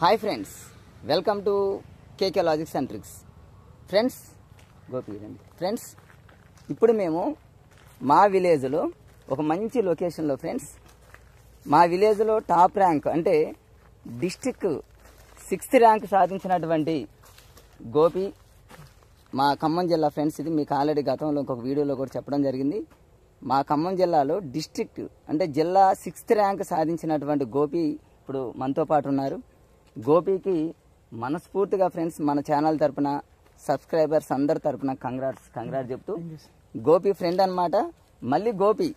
Hi friends, welcome to KK logics and tricks. Friends, Gopi రండి. Friends, ఇప్పుడు మేము మా విలేజ్లో ఒక మంచి లొకేషన్లో ఫ్రెండ్స్, మా విలేజ్లో టాప్ ర్యాంక్ అంటే డిస్టిక్ 6th ర్యాంక్ సాధించినటువంటి గోపి మా ఖమ్మం జిల్లా ఫ్రెండ్స్. ఇది మీకు ఆల్రెడీ గతంలో ఇంకొక వీడియోలో కూడా చెప్పడం జరిగింది. మా ఖమ్మం జిల్లాలో డిస్టిక్ అంటే జిల్లా 6th ర్యాంక్ సాధించినటువంటి గోపి ఇప్పుడు మనతో పాటు ఉన్నారు. గోపికి మనస్ఫూర్తిగా ఫ్రెండ్స్ మన ఛానల్ తరపున సబ్స్క్రైబర్స్ అందరి తరపున కంగ్రాట్స్ చెప్తూ, గోపి ఫ్రెండ్ అన్నమాట. మళ్ళీ గోపి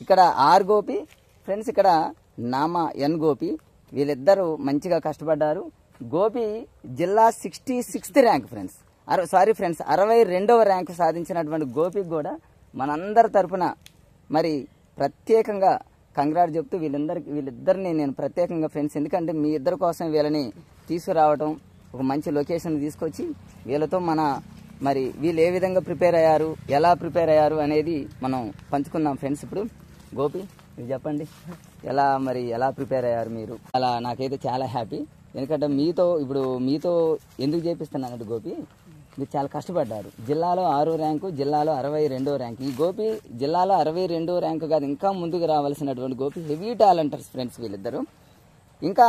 ఇక్కడ ఆర్ గోపి ఫ్రెండ్స్, ఇక్కడ నామా ఎన్ గోపి, వీళ్ళిద్దరూ మంచిగా కష్టపడ్డారు. గోపి జిల్లా 66th ర్యాంక్ ఫ్రెండ్స్, 62వ ర్యాంకు సాధించినటువంటి గోపికి కూడా మనందరి తరపున మరి ప్రత్యేకంగా కంగ్రాట్ చెప్తూ వీళ్ళిద్దరిని నేను ప్రత్యేకంగా ఫ్రెండ్స్, ఎందుకంటే మీ ఇద్దరి కోసం వీళ్ళని తీసుకురావడం, ఒక మంచి లొకేషన్ తీసుకొచ్చి వీళ్ళతో మరి వీళ్ళు ఏ విధంగా ప్రిపేర్ అయ్యారు, ఎలా ప్రిపేర్ అయ్యారు అనేది మనం పంచుకుందాం ఫ్రెండ్స్. ఇప్పుడు గోపి మీరు చెప్పండి, ఎలా ప్రిపేర్ అయ్యారు మీరు? అలా నాకైతే చాలా హ్యాపీ, ఎందుకంటే మీతో ఎందుకు చేపిస్తున్నానంటే గోపి, మీరు చాలా కష్టపడ్డారు. జిల్లాలో 6వ ర్యాంకు, జిల్లాలో 62వ ర్యాంకు. ఈ గోపి జిల్లాలో 62వ ర్యాంకు కాదు, ఇంకా ముందుకు రావాల్సినటువంటి గోపి. హెవీ టాలెంటర్స్ ఫ్రెండ్స్ వీళ్ళిద్దరు. ఇంకా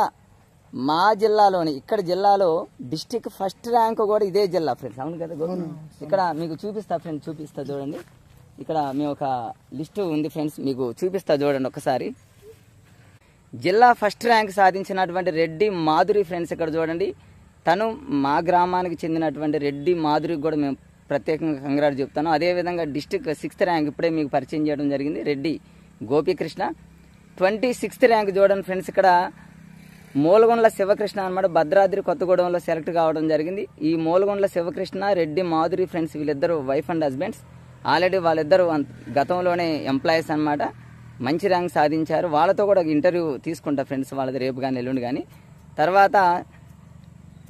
మా జిల్లాలోని ఇక్కడ జిల్లాలో డిస్టిక్ 1st ర్యాంకు కూడా ఇదే జిల్లా ఫ్రెండ్స్. అవును కదా గోపి? ఇక్కడ మీకు చూపిస్తా చూడండి. ఇక్కడ మేము ఒక లిస్టు ఉంది ఫ్రెండ్స్, మీకు చూపిస్తా చూడండి ఒకసారి. జిల్లా 1st ర్యాంక్ సాధించినటువంటి రెడ్డి మాధురి ఫ్రెండ్స్, ఇక్కడ చూడండి. తను మా గ్రామానికి చెందినటువంటి రెడ్డి మాధురికి కూడా మేము ప్రత్యేకంగా కంగ్రాట్ చెప్తాను. అదేవిధంగా డిస్టిక్ 6th ర్యాంక్ ఇప్పుడే మీకు పరిచయం చేయడం జరిగింది, రెడ్డి గోపీకృష్ణ. 26th ర్యాంక్ చూడండి ఫ్రెండ్స్, ఇక్కడ మూలగొండ్ల శివకృష్ణ అన్నమాట, భద్రాద్రి కొత్తగూడెంలో సెలెక్ట్ కావడం జరిగింది. ఈ మూలగొండ్ల శివకృష్ణ, రెడ్డి మాధురి ఫ్రెండ్స్, వీళ్ళిద్దరూ వైఫ్ అండ్ హస్బెండ్స్. ఆల్రెడీ వాళ్ళిద్దరూ గతంలోనే ఎంప్లాయీస్ అన్నమాట, మంచి ర్యాంక్ సాధించారు. వాళ్ళతో కూడా ఇంటర్వ్యూ తీసుకుంటా ఫ్రెండ్స్, వాళ్ళది రేపు కానీ ఎల్లుండి కానీ. తర్వాత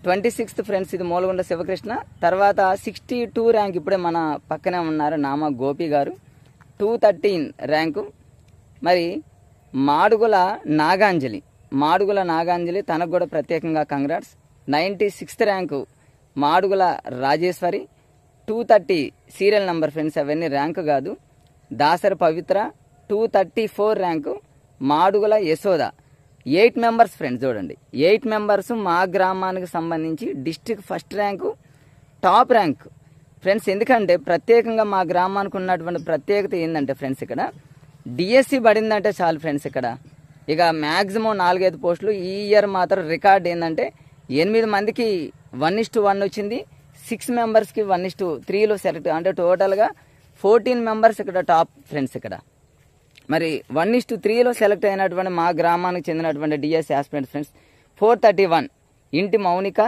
26th ఫ్రెండ్స్, ఇది మూలగొండ శివకృష్ణ. తర్వాత 62 ర్యాంక్ ఇప్పుడే మన పక్కనే ఉన్నారు, నామా గోపి గారు, 213 ర్యాంకు. మరి మాడుగుల నాగాంజలి తనకు కూడా ప్రత్యేకంగా congrats. 96th rank Madugula Rajeshwari, 230 serial number friends, అవన్నీ ర్యాంకు కాదు. దాసరి పవిత్ర, 234 rank Madugula Yashoda. 8 members friends చూడండి, 8 మెంబర్స్ మా గ్రామానికి సంబంధించి district 1st rank, top rank friends. ఎందుకంటే ప్రత్యేకంగా మా గ్రామానికి ఉన్నటువంటి ప్రత్యేకత ఏంటంటే ఫ్రెండ్స్, ఇక్కడ డిఎస్సి పడిందంటే చాలు ఫ్రెండ్స్. ఇక్కడ ఇక మ్యాక్సిమం 4-5 పోస్టులు. ఈ ఇయర్ మాత్రం రికార్డ్ ఏంటంటే 8 మందికి 1:1 వచ్చింది, 6 మెంబర్స్కి 1:3లో సెలెక్ట్, అంటే టోటల్గా 14 మెంబర్స్ ఇక్కడ టాప్ ఫ్రెండ్స్. ఇక్కడ మరి 1:3లో సెలెక్ట్ అయినటువంటి మా గ్రామానికి చెందినటువంటి DSC aspirant friends 431 Inti Mounika,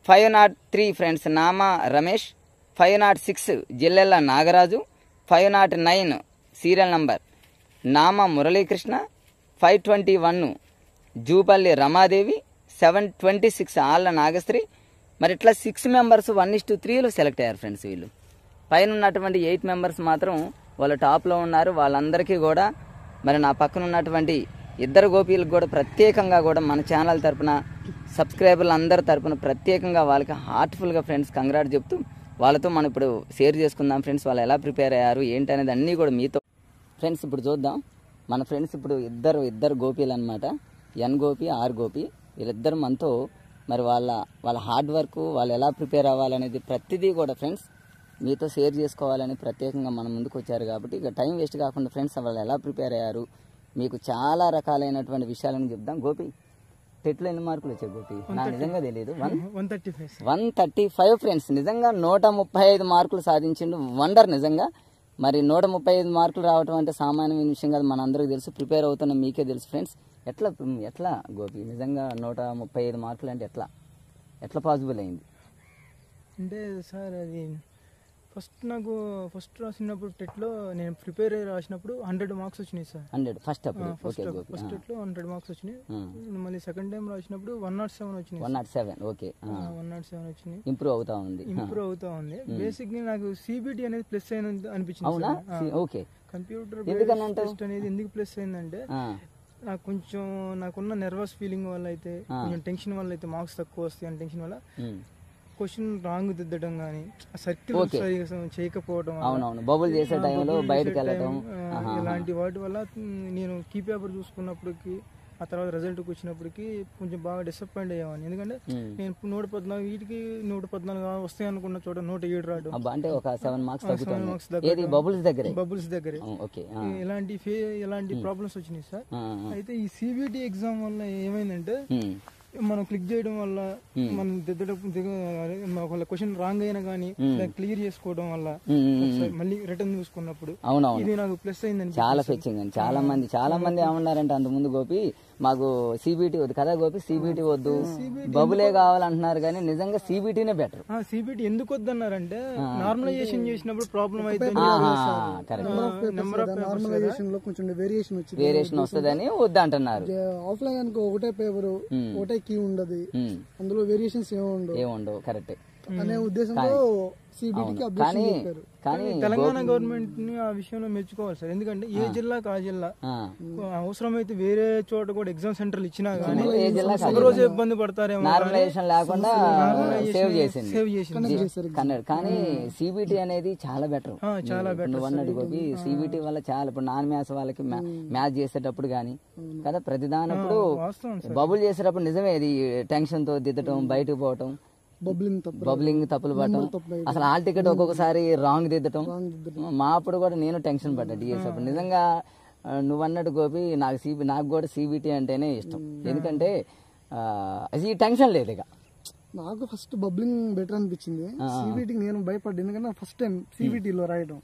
503 friends Nama Ramesh, 506 Jillella Nagaraju, 509 serial number Nama Muralikrishna, 521 Jupalli Ramadevi, 726 Alla Nagasri. మరి ఇట్లా 6 మెంబర్స్ 1:3లో సెలెక్ట్ అయ్యారు ఫ్రెండ్స్. వీళ్ళు పైన ఉన్నటువంటి 8 మెంబర్స్ మాత్రం వాళ్ళు టాప్లో ఉన్నారు. వాళ్ళందరికీ కూడా మరి నా పక్కన ఉన్నటువంటి ఇద్దరు గోపీలకు కూడా ప్రత్యేకంగా కూడా మన ఛానల్ తరపున సబ్స్క్రైబర్లు అందరి తరపున ప్రత్యేకంగా వాళ్ళకి హార్ట్ఫుల్గా ఫ్రెండ్స్ కంగ్రాట్ చెప్తూ, వాళ్ళతో మనం ఇప్పుడు షేర్ చేసుకుందాం ఫ్రెండ్స్. వాళ్ళు ఎలా ప్రిపేర్ అయ్యారు ఏంటి అనేది అన్నీ కూడా మీతో ఫ్రెండ్స్ ఇప్పుడు చూద్దాం. మన ఫ్రెండ్స్ ఇప్పుడు ఇద్దరు గోపీలు అనమాట, ఎన్ గోపి, ఆర్ గోపి. వీళ్ళిద్దరు మనతో మరి వాళ్ళ హార్డ్ వర్క్, వాళ్ళు ఎలా ప్రిపేర్ అవ్వాలనేది ప్రతిదీ కూడా ఫ్రెండ్స్ మీతో షేర్ చేసుకోవాలని ప్రత్యేకంగా మన ముందుకు వచ్చారు. కాబట్టి ఇక టైం వేస్ట్ కాకుండా ఫ్రెండ్స్ వాళ్ళు ఎలా ప్రిపేర్ అయ్యారు మీకు చాలా రకాలైనటువంటి విషయాలను చెప్దాం. గోపి, టెట్లో ఎన్ని మార్కులు వచ్చాయి గోపి? నాకు నిజంగా తెలియదు. 135 ఫ్రెండ్స్, నిజంగా 135 మార్కులు సాధించిండు. వండర్ నిజంగా. మరి 135 మార్కులు రావడం అంటే సామాన్యమైన విషయం కాదు, మనందరికీ తెలుసు. ప్రిపేర్ అవుతున్న మీకే తెలుసు ఫ్రెండ్స్. ఎట్లా గోపి నిజంగా 135 మార్కులు అంటే ఎట్లా పాసిబుల్ అయింది? అంటే సార్, అది ఫస్ట్ రాసినప్పుడు టెట్లో నేను ప్రిపేర్ అయ్యి రాసినప్పుడు 100 మార్క్స్ వచ్చినాయి సార్. 100 ఫస్ట్ టెట్లో 100 మార్క్స్ వచ్చినాయి. మళ్ళీ సెకండ్ టైం రాసినప్పుడు 107 వచ్చినాయి. 107 ఓకే, 107 వచ్చినాయి. ఇంప్రూవ్ అవుతా ఉంది. బేసిక్ నాకు సిబిటి అనేది ప్లస్ అయిన అనిపించింది. అవునా? ఓకే. కంప్యూటర్ టెస్ట్ అనేది ఎందుకు ప్లస్ అయిందంటే నాకు కొంచెం నాకున్న నర్వస్ ఫీలింగ్ వల్ల అయితే కొంచెం టెన్షన్ వల్ల అయితే మార్క్స్ తక్కువ వస్తాయి అని టెన్షన్ వల్ల క్వశ్చన్ రాంగ్ దిద్దడం కానీ సర్కిల్ చేయకపోవడం, అవునవును బబుల్ చేసే టైంలో బయటకు వెళ్ళడం, ఇలాంటి వాటి వల్ల నేను కీ పేపర్ చూసుకున్నప్పటికి ఆ తర్వాత రిజల్ట్కి వచ్చినప్పటికి కొంచెం బాగా డిసప్పాయింట్ అయ్యాను. ఎందుకంటే నేను 114 వీటికి 114 వస్తాయి అనుకున్న చోట 107 రావడం, అంటే ఒక 7 మార్క్స్ తగ్గుతుంది బబుల్స్ దగ్గరే. ఇలాంటి ప్రాబ్లమ్స్ వచ్చినాయి సార్. అయితే ఈ సిబిటి ఎగ్జామ్ వల్ల ఏమైందంటే మనం క్లిక్ చేయడం వల్ల మనం ఒకవేళ క్వశ్చన్ రాంగ్ అయినా కానీ క్లియర్ చేసుకోవడం వల్ల మళ్ళీ రిటర్న్ చూసుకున్నప్పుడు ఇది నాకు ప్లస్ అయిందని చాలా ఫెచ్చింగ్ అండి. చాలా మంది ఏమన్నారంటే అంత ముందు గోపి మాకు సిబిటి వద్దు కదా గోపి, సిబిటి వద్దు బబులే కావాలంటున్నారు కానీ నిజంగా సిబిటినే బెటర్. సిబిటి ఎందుకు వద్దన్నారంటే నార్మలైజేషన్ చేసినప్పుడు ప్రాబ్లం అయితే వేరియేషన్ వస్తుందని వద్దు అంటున్నారు. ఆఫ్లైన్ అనుకో ఒకటే పేపర్ ఒకటే కీ ఉండదు, అందులో వేరియేషన్స్ ఏముండవు కరెక్ట్ అనే ఉద్దేశంతో కానీ తెలంగాణ గవర్నమెంట్ ని ఆ విషయంలో మెచ్చుకోవాలి సార్. ఎందుకంటే ఏ జిల్లాకు ఆ జిల్లా అవసరమైతే వేరే చోట కూడా ఎగ్జామ్ సెంటర్లు ఇచ్చినా గానీ ఒక రోజు ఇబ్బంది పడతారేమో లేకుండా సేవ్ చేసింది కన్నడ. కానీ సిబిటి అనేది చాలా బెటర్. నువ్వు అన్నట్టు గోపి సిబిటి వల్ల చాలా ఇప్పుడు నాన్ మ్యాథ్స్ వాళ్ళకి మ్యాథ్స్ చేసేటప్పుడు గానీ కదా ప్రతిదానప్పుడు బబుల్ చేసేటప్పుడు నిజమే ఇది టెన్షన్ తో దిద్దటం, బయటకు పోవటం, బబ్లింగ్ తప్పులు పడటం, అసలు హాల్ టికెట్ ఒక్కొక్కసారి రాంగ్ దిద్దటం. మా అప్పుడు కూడా నేను టెన్షన్ పడ్డా డిఎస్ అప్పుడు. నిజంగా నువ్వు అన్నట్టు గోపి నాకు కూడా సిబిటి అంటేనే ఇష్టం. ఎందుకంటే ఈ టెన్షన్ లేదు. ఇక నాకు ఫస్ట్ బబ్లింగ్ బెటర్ అనిపించింది. సిబిటికి నేను భయపడ్డా, ఎందుకంటే ఫస్ట్ టైం సిబిటిలో రాయడం.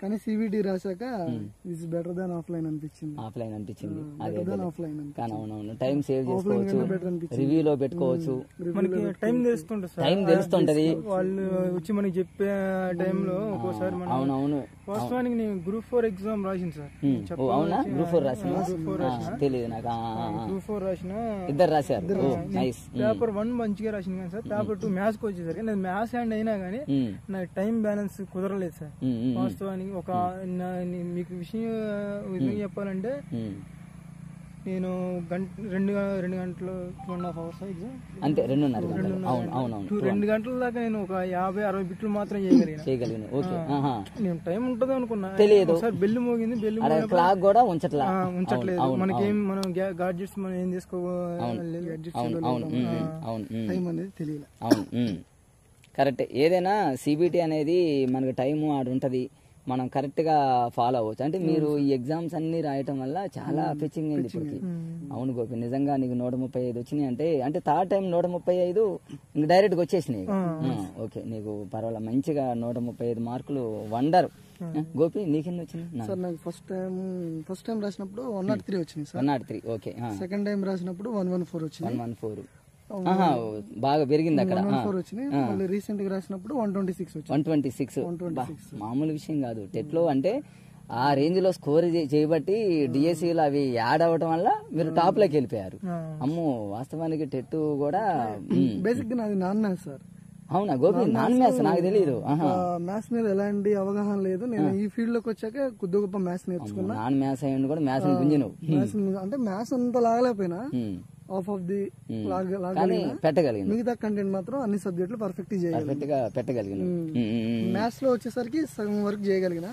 కానీ సిబిటి రాశాక ఇస్ బెటర్ దాన్ ఆఫ్లైన్ అనిపించింది. కానీ అవునవును టైం సేవ్ చేసుకోవచ్చు, రివ్యూలో పెట్టుకోవచ్చు, మనకి టైం తెలుస్తుంటది. వాళ్ళు వచ్చి మనకి చెప్పే టైంలో ఒక్కోసారి అవునవును. వాస్తవానికి నేను గ్రూప్ 4 ఎగ్జామ్ రాసింది సార్. అవునా? గ్రూప్ 4 రాసిన తెలియదు నాకు. గ్రూప్ 4 రాసిన, ఇద్దరు రాశారు. పేపర్ 1 మంచిగా రాసింది కానీ సార్ పేపర్ 2 మ్యాథ్స్ కి వచ్చేసరికి నాకు మ్యాథ్స్ హ్యాండ్ అయినా కానీ నాకు టైం బ్యాలెన్స్ కుదరలేదు సార్. వాస్తవానికి ఒక మీకు విషయం చెప్పాలంటే నేను 2 గంటలు 2.5 hours ఎగ్జామ్ అంతే 2.5 2 గంటల దాకా నేను ఒక 50-60 బిట్లు మాత్రం చేయగలిగాను. నేను టైం ఉంటుంది అనుకున్నా, తెలియదు సార్. బెల్ మోగింది, క్లాక్ కూడా ఉంచట్లేదు. మనకేం మనం గాడ్జెట్స్ మనం ఏం చేసుకోవాలి టైం అనేది తెలియదు. అవును కరెక్ట్. ఏదైనా సిబిటి అనేది మనకు టైము ఆడు ఉంటది, మనం కరెక్ట్ గా ఫాలో అవ్వచ్చు. అంటే మీరు ఈ ఎగ్జామ్స్ అన్ని రాయటం వల్ల చాలా ఫెచింగ్ అయింది ఇప్పటికి. అవును గోపి, నిజంగా నీకు 135 వచ్చినాయి అంటే థర్డ్ టైం 135 ఇంక డైరెక్ట్ గా వచ్చేసినాయి. ఓకే, నీకు పర్వాలేదు, మంచిగా 135 మార్కులు వండర్. గోపి నీకెన్ని వచ్చినాయి? సార్ నాకు ఫస్ట్ టైం రాసినప్పుడు 103 వచ్చింది సార్. 103 ఓకే. సెకండ్ టైం రాసినప్పుడు 114 వచ్చింది. 114 బాగా పెరిగింది అక్కడ. రీసెంట్ గా రాసినప్పుడు 126 126 మామూలు విషయం కాదు. టెట్ లో అంటే ఆ రేంజ్ లో స్కోర్ చేయబట్టి డిఎస్సీలో అవి యాడ్ అవ్వడం వల్ల మీరు టాప్ లోకి వెళ్ళిపోయారు. అమ్మో, వాస్తవానికి టెట్ కూడా బేసిక్ నాది నాన్ మ్యాథ్స్ సార్. అవునా గోపి? నాన్ మ్యాథ్స్ నాకు తెలియదు. మ్యాథ్స్ మీద ఎలాంటి అవగాహన లేదు. నేను ఈ ఫీల్డ్ లోకి వచ్చాక కొద్ది గొప్ప మ్యాథ్స్ నేర్చుకున్నా. నాన్ మ్యాథ్స్ అయ్యి కూడా మ్యాథ్స్ గుంజిను. అంటే మ్యాథ్స్ అంత లాగలేకపోయినా ఆఫ్ ఆఫ్ ది పెట్టగలిగిన మిగతా కంటెంట్ మాత్రం అన్ని సబ్జెక్టులు పర్ఫెక్ట్ గా పెట్టగలిగిన. మ్యాథ్స్ లో వచ్చేసరికి సగం వరకు చేయగలిగిన.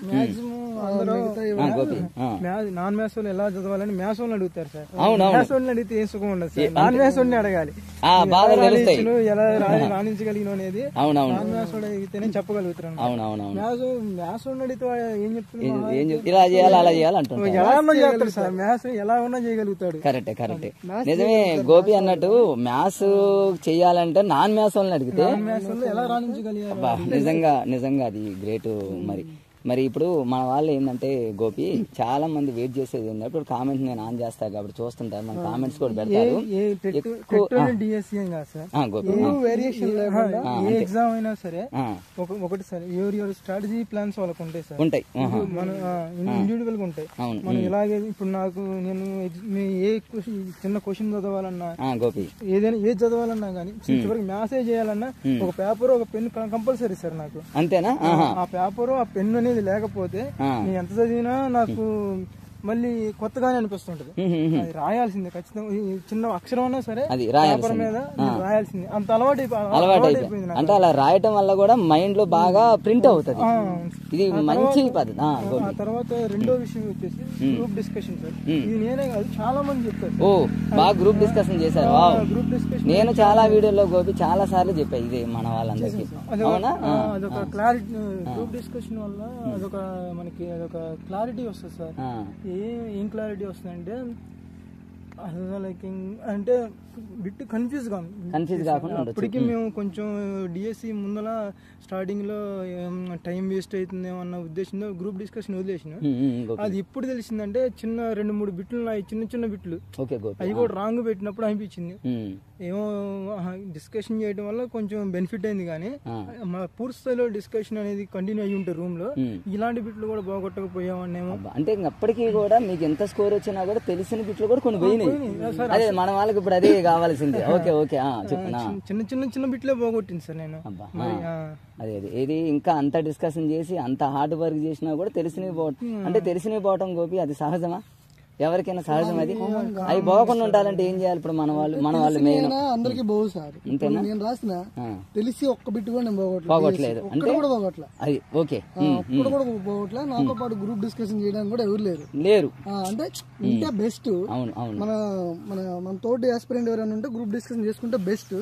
నాన్ మ్యాథ్స్ వాళ్ళు ఎలా చదవాలని మ్యాథ్స్ వాళ్ళని అడుగుతారు సార్. మ్యాథ్స్ వాళ్ళని అడిగితే ఏం సుఖం ఉండదు సార్. నాన్ మ్యాథ్స్ వాళ్ళని అడగాలి ఎలా రాణించగలిగిన అనేది. నాన్ మ్యాథ్స్ వాళ్ళు అడిగితేనే చెప్పగలుగుతారు. మ్యాథ్స్ వాళ్ళని అడిగితే ఏం చెప్తున్నారు, ఇలా చేయాలి అలా చేయాలి అంటున్నారు. ఎలా ఉన్నా చేస్తాడు సార్. మ్యాథ్స్ ఎలా ఉన్నా చేయగలుగుతాడు. కరెక్టే. నిజమే గోపి అన్నట్టు మ్యాథ్స్ చెయ్యాలంటే నాన్ మ్యాథ్స్ వాళ్ళని అడిగితే ఎలా రాణించగలిగారు. నిజంగా అది గ్రేట్. మరి ఇప్పుడు మన వాళ్ళు ఏంటంటే గోపి చాలా మంది వెయిట్ చేసేది ఏంటంటే ఇప్పుడు కామెంట్స్ నేను ఆన్ చేస్తా కాబట్టి చూస్తుంటారు, మన కామెంట్స్ కూడా పెడతారు. ఎగ్జామ్ అయినా సరే ఒకటి సార్, ఎవరి స్ట్రాటజీ ప్లాన్స్ వాళ్ళకు ఉంటాయి సార్. ఉంటాయి, మన ఇండివిజువల్ గా ఉంటాయి. మనం ఇలాగే ఇప్పుడు నాకు నేను ఏ చిన్న క్వశ్చన్ చదవాలన్నా గోపి ఏదైనా ఏది చదవాలన్నా కానీ చివరికి మ్యాథ్స్ చేయాలన్నా ఒక పేపర్ ఒక పెన్ కంపల్సరీ సార్ నాకు. అంతేనా? ఆ పేపర్ ఆ పెన్ అనేది లేకపోతే నేను ఎంత చదివినా నాకు మళ్ళీ కొత్తగానే అనిపిస్తుంటది. అది రాయాల్సిందే ఖచ్చితంగా, ఈ చిన్న అక్షరం అన్నా సరే అది పేపర్ మీద రాయాల్సిందే. అంత అలవాటు అయిపోయింది. అంటే అలా రాయటం వల్ల కూడా మైండ్ లో బాగా ప్రింట్ అవుతుంది. ఇది మంచి పద్ధతి. ఆ తర్వాత రెండో విషయం వచ్చేసి గ్రూప్ డిస్కషన్ సార్. ఇది నేనే కాదు, చాలా మంది చెప్తారు. ఓ బాగా గ్రూప్ డిస్కషన్ చేశారు. గ్రూప్ డిస్కషన్ నేను చాలా వీడియోలో గోపి చాలా సార్లు చెప్పా ఇది మన వాళ్ళందరికీ. అవునా? అదొక క్లారిటీ, గ్రూప్ డిస్కషన్ వల్ల మనకి అదొక క్లారిటీ వస్తుంది సార్. ఏం క్లారిటీ వస్తుంది అంటే లైక్ అంటే బిట్ కన్ఫ్యూజ్ కాకుండా ఇప్పటికీ మేము కొంచెం డిఎస్సి ముందల స్టార్టింగ్ లో టైం వేస్ట్ అవుతుందేమో అన్న ఉద్దేశంతో గ్రూప్ డిస్కషన్ వదిలేసిన. అది ఎప్పుడు తెలిసిందంటే చిన్న 2-3 బిట్లు ఉన్నాయి, చిన్న బిట్లు అవి కూడా రాంగ్ పెట్టినప్పుడు అనిపించింది. ఏమో డిస్కషన్ చేయడం వల్ల కొంచెం బెనిఫిట్ అయింది, కానీ మా పూర్తి స్థాయిలో డిస్కషన్ అనేది కంటిన్యూ అయ్యి ఉంటారు రూమ్ లో. ఇలాంటి బిట్లు కూడా బాగొట్టకపోయామనేమో. అంటే అప్పటికీ కూడా మీకు ఎంత స్కోర్ వచ్చినా కూడా తెలిసిన బిట్లు కూడా కొన్ని పోయినాయి. అదే మన వాళ్ళకి ఇప్పుడు అదే కావాల్సింది. ఓకే ఓకే చెప్పనా. చిన్న బిట్లే బాగొట్టింది సార్ నేను. అదే ఏది ఇంకా అంత డిస్కషన్ చేసి అంత హార్డ్ వర్క్ చేసినా కూడా తెలిసినవి పోవటం, అంటే తెలిసినవి పోవటం గోపి అది సహజమా? ఎవరికైనా సహజం అది. అవి పోకుండా ఉండాలంటే ఏం చేయాలి? ఇప్పుడు మన వాళ్ళు మెయిన్ అందరికి బాగు సార్. నేను రాసిన తెలిసి ఒక్క బిట్ కూడా నేను పోగొట్టలేదు అంటే అది ఓకే. ఒక్కడు కూడా పోగొట్టలే. నాతో పాటు గ్రూప్ డిస్కషన్ చేయడానికి కూడా ఎవరు లేరు. అంటే ఉంటే బెస్ట్. మన తోటి ఆస్పిరెంట్ ఎవరైనా ఉంటే గ్రూప్ డిస్కషన్ చేసుకుంటే బెస్ట్.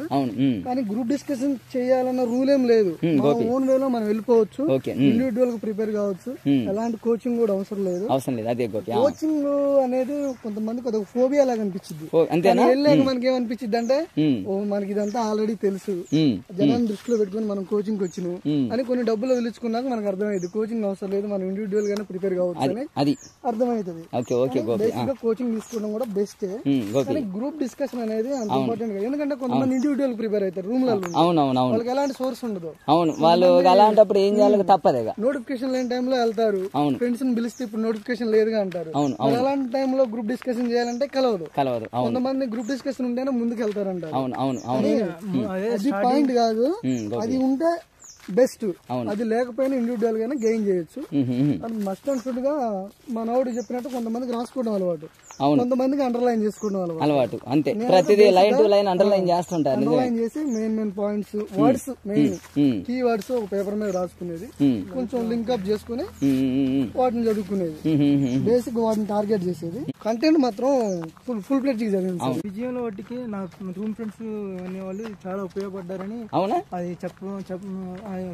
కానీ గ్రూప్ డిస్కషన్ చేయాలన్న రూల్ ఏం లేదు. ఓన్ వేలో మనం వెళ్ళిపోవచ్చు, ఇండివిజువల్ గా ప్రిపేర్ కావచ్చు. ఎలాంటి కోచింగ్ కూడా అవసరం లేదు. అదే కోచింగ్ అనేది కొంతమందికి అదొక ఫోబియా లాగా అనిపించింది. వెళ్ళాక మనకి ఏమనిపించింది అంటే మనకి ఇదంతా ఆల్రెడీ తెలుసు, జనాన్ని దృష్టిలో పెట్టుకుని మనం కోచింగ్ వచ్చినాం అని కొన్ని డబ్బులు వదిలించుకున్నాక మనకు అర్థమైంది కోచింగ్ అవసరం లేదు, మనం ఇండివిజువల్ గానే ప్రిపేర్ కావచ్చు అని అర్థమవుతుంది. బేసిక్ గా కోచింగ్ తీసుకోవడం కూడా బెస్ట్. కానీ గ్రూప్ డిస్కషన్ అనేది అంత ఇంపార్టెంట్ కాదు. ఎందుకంటే కొంతమంది ఇండివిజువల్ ప్రిపేర్ అవుతారు రూమ్ లలో, వాళ్ళకి ఎలాంటి సోర్స్ ఉండదు. వాళ్ళు అలాంటప్పుడు ఏం చేయాలి తప్పదేగా. నోటిఫికేషన్ లేని టైంలో వెళ్తారు, ఫ్రెండ్స్ ని పిలిస్తే ఇప్పుడు నోటిఫికేషన్ లేదుగా అంటారు. అలాంటి టైంలో గ్రూప్ డిస్కషన్ చేయాలంటే కలవదు. కొంతమంది గ్రూప్ డిస్కషన్ ఉంటేనే ముందుకు వెళ్తారంటారు. అది పాయింట్ కాదు, అది ఉంటే బెస్ట్. అది లేకపోయినా ఇండివిజువల్ గానే గెయిన్ చేయొచ్చు. మస్ట్ అండ్ షుడ్ గా మనోడు చెప్పినట్టు కొంతమందికి రాసుకోవడం అలవాటు, కొంతమందికి అండర్లైన్ చేసుకోవడం అలవాటు. అంతే, ప్రతిదీ లైన్ టు లైన్ అండర్లైన్ చేస్తుంటారు. అండర్లైన్ చేసి main points, words, main key words ఒక పేపర్ మీద రాసుకునేది, కొంచెం లింక్ అప్ చేసుకుని వాటిని చదువుకునేది. బేసిక్ వాటిని టార్గెట్ చేసేది. కంటెంట్ మాత్రం ఫుల్ ప్లేట్ చదివింది. విజయంలో వాటికి నా రూమ్ ఫ్రెండ్స్ అనేవాళ్ళు చాలా ఉపయోగపడ్డారని అది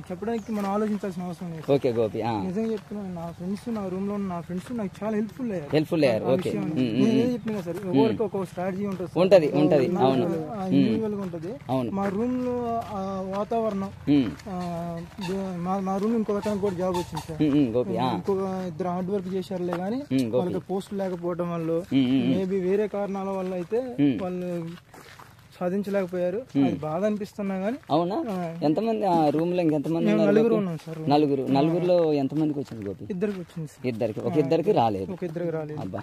చెప్పడానికి మనం ఆలోచించాల్సిన అవసరం లేదు. ఓకే గోపి, నిజంగా చెప్తున్నా, నా ఫ్రెండ్స్, నా రూమ్ లో ఉన్న నా ఫ్రెండ్స్ నాకు చాలా హెల్ప్ఫుల్ అయ్యారు. ఓకే, నేను చెప్పిన కదా సార్, ఎవరికి ఒక స్ట్రాటజీ ఉంటది. ఇండివిజువల్ గా ఉంటది. మా రూమ్ లో వాతావరణం, నా రూమ్ ఇంకొక అతనికి కూడా జాబ్ వచ్చింది సార్. ఇంకొక 2 హార్డ్ వర్క్ చేశారులే గానీ వాళ్ళకి పోస్ట్ లేకపోవడం వల్ల, మేబీ వేరే కారణాల వల్ల అయితే వాళ్ళు సాధించలేకపోయారు. అది బాధ అనిపిస్తున్నా గానీ. అవునా? ఎంతమంది రూమ్ లో? ఇంకెంతమంది? నలుగురు ఉన్నాం సార్. నలుగురులో ఎంతమందికి వచ్చింది గోపి? ఇద్దరికి వచ్చింది. ఇద్దరికి రాలేదు. అబ్బా,